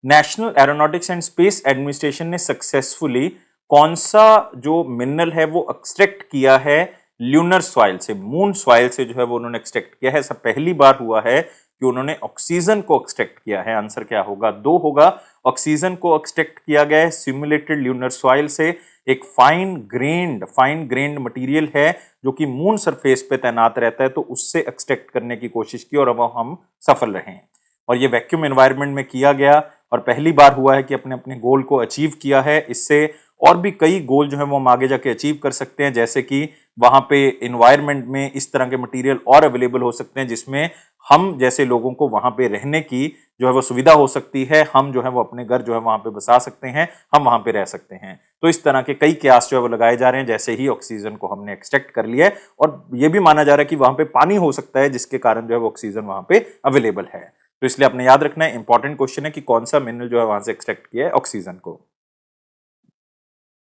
National aeronautics and space administration ने सक्सेसफुली कौन सा जो मिनरल है वो एक्सट्रैक्ट किया है ल्यूनर सॉइल से, मून सॉइल से जो है वो उन्होंने एक्सट्रैक्ट किया है। ऐसा पहली बार हुआ है कि उन्होंने ऑक्सीजन को एक्सट्रैक्ट किया है। आंसर क्या होगा? 2 होगा। ऑक्सीजन को एक्सट्रैक्ट किया गया है सिमुलेटेड ल्यूनर सॉइल से। एक फाइन ग्रेन्ड मटेरियल है जो कि मून सरफेस पे तैनात रहता है, तो उससे एक्सट्रैक्ट करने की कोशिश की और अब हम सफल रहे हैं और ये वैक्यूम एनवायरनमेंट में किया गया और पहली बार हुआ है कि अपने अपने गोल को अचीव किया है। इससे और भी कई गोल जो है वो हम आगे जाके अचीव कर सकते हैं, जैसे कि वहां पे एनवायरनमेंट में इस तरह के मटेरियल और अवेलेबल हो सकते हैं जिसमें हम जैसे लोगों को वहां पे रहने की जो है वो सुविधा हो सकती है, हम जो है वो अपने घर जो है वहां पे बसा सकते हैं, हम वहां पे रह सकते हैं। तो इस तरह के कई कयास जो है वो लगाए जा रहे हैं जैसे ही ऑक्सीजन को हमने एक्सट्रैक्ट कर लिया है और ये भी माना जा रहा है कि वहां पे पानी हो सकता है जिसके कारण जो है वो ऑक्सीजन वहां पे अवेलेबल है। तो इसलिए आपने याद रखना है, इंपॉर्टेंट क्वेश्चन है कि कौन सा मिनरल जो है वहां से एक्सट्रैक्ट किया है ऑक्सीजन को।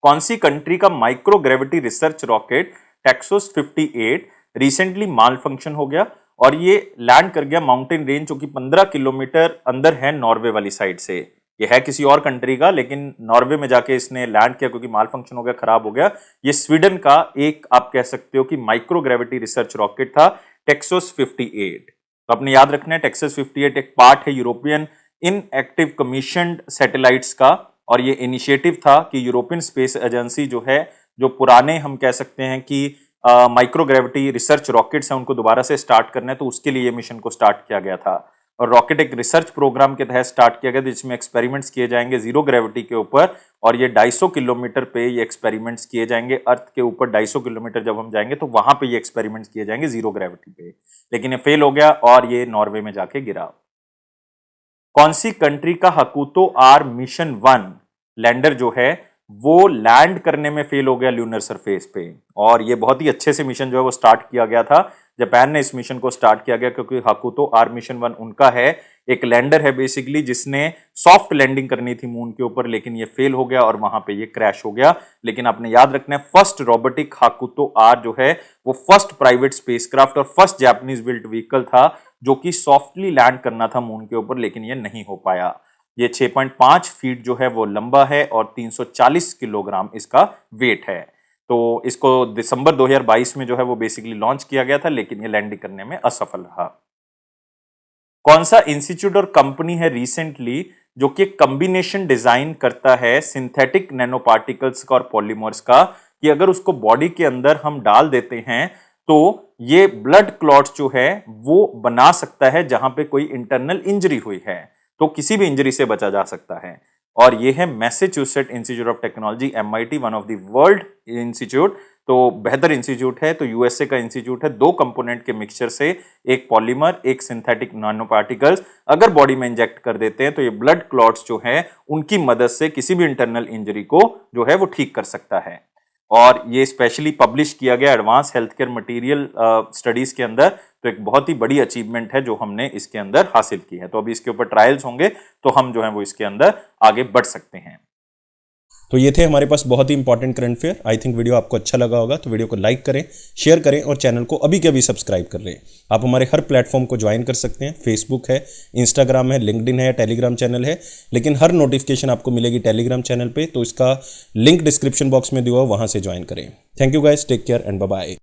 कौन सी कंट्री का micro gravity research rocket TEXUS 58 recently malfunction हो गया और ये लैंड कर गया माउंटेन रेंज जो कि 15 किलोमीटर अंदर है नॉर्वे वाली साइड से। ये है किसी और कंट्री का, लेकिन नॉर्वे में जाके इसने लैंड किया क्योंकि माल फंक्शन हो गया, खराब हो गया। ये स्वीडन का एक आप कह सकते हो कि माइक्रो ग्रेविटी रिसर्च रॉकेट था टेक्सोस 58। तो आपने याद रखना है टेक्सस 58 एक पार्ट है यूरोपियन इनएक्टिव कमीशन्ड सैटेलाइट्स का और ये इनिशिएटिव था कि यूरोपियन स्पेस एजेंसी जो है, जो पुराने हम कह सकते हैं कि माइक्रो ग्रेविटी रिसर्च रॉकेट्स हैं उनको दोबारा से स्टार्ट करना है, तो उसके लिए ये मिशन को स्टार्ट किया गया था। और रॉकेट एक रिसर्च प्रोग्राम के तहत स्टार्ट किया गया जिसमें एक्सपेरिमेंट्स किए जाएंगे जीरो ग्रेविटी के ऊपर और ये 250 किलोमीटर पे ये एक्सपेरिमेंट्स किए जाएंगे। अर्थ के ऊपर 250 किलोमीटर जब हम जाएंगे तो वहां पे ये एक्सपेरिमेंट्स किए जाएंगे जीरो ग्रेविटी पे, लेकिन ये फेल हो गया और ये नॉर्वे में जाके गिरा। कौन सी कंट्री का हकुतो आर मिशन 1 लैंडर जो है वो लैंड करने में फेल हो गया ल्यूनर सरफेस पे और ये बहुत ही अच्छे से मिशन जो है वो स्टार्ट किया गया था। जापान ने इस मिशन को स्टार्ट किया गया क्योंकि हकुतो आर मिशन 1 उनका है, एक लैंडर है बेसिकली जिसने सॉफ्ट लैंडिंग करनी थी मून के ऊपर, लेकिन ये फेल हो गया और वहां पे ये क्रैश हो गया। लेकिन आपने याद रखना है फर्स्ट रोबोटिक हकुतो आर जो है वो फर्स्ट प्राइवेट स्पेसक्राफ्ट और फर्स्ट जापानीज बिल्ट व्हीकल था जो कि सॉफ्टली लैंड करना था मून के ऊपर, लेकिन ये नहीं हो पाया। ये 6.5 फीट जो है वो लंबा है और 340 किलोग्राम इसका वेट है। तो इसको दिसंबर 2022 में जो है वो बेसिकली लॉन्च किया गया था, लेकिन ये लैंडिंग करने में असफल रहा। कौन सा इंस्टीट्यूट और कंपनी है रिसेंटली जो कि कॉम्बिनेशन डिजाइन करता है सिंथेटिक नैनो पार्टिकल्स का और पॉलीमर्स का, कि अगर उसको बॉडी के अंदर हम डाल देते हैं तो ये ब्लड क्लॉट्स जो है वो बना सकता है जहां पे कोई इंटरनल इंजरी हुई है, तो किसी भी इंजरी से बचा जा सकता है। और ये है Massachusetts institute of technology MIT, one of the world institute, तो बेहतर इंस्टीट्यूट है। तो यूएसए का इंस्टीट्यूट है। 2 कंपोनेंट के मिक्सचर से एक पॉलीमर एक सिंथेटिक नैनो पार्टिकल्स अगर बॉडी में इंजेक्ट कर देते हैं तो ये ब्लड क्लॉट्स जो है उनकी मदद से किसी भी इंटरनल इंजरी को जो है वो ठीक कर सकता है। और ये स्पेशली पब्लिश किया गया advance health care material studies के अंदर, तो एक बहुत ही बड़ी अचीवमेंट है जो हमने इसके अंदर हासिल की है। तो अभी इसके ऊपर ट्रायल्स होंगे तो हम जो है वो इसके अंदर आगे बढ़ सकते हैं। तो ये थे हमारे पास बहुत ही important current affair. I think video आपको अच्छा लगा होगा, तो वीडियो को लाइक करें, शेयर करें और चैनल को अभी के अभी सब्सक्राइब कर लें। आप हमारे हर प्लेटफॉर्म को ज्वाइन कर सकते हैं। फेसबुक है, इंस्टाग्राम है, लिंक्डइन है, टेलीग्राम चैनल है, लेकिन हर नोटिफिकेशन आपको मिलेगी टेलीग्राम चैनल पे, तो इसका लिंक डिस्क्रिप्शन बॉक्स में दिया हुआ, वहां से ज्वाइन करें। Thank you guys, take care and bye bye.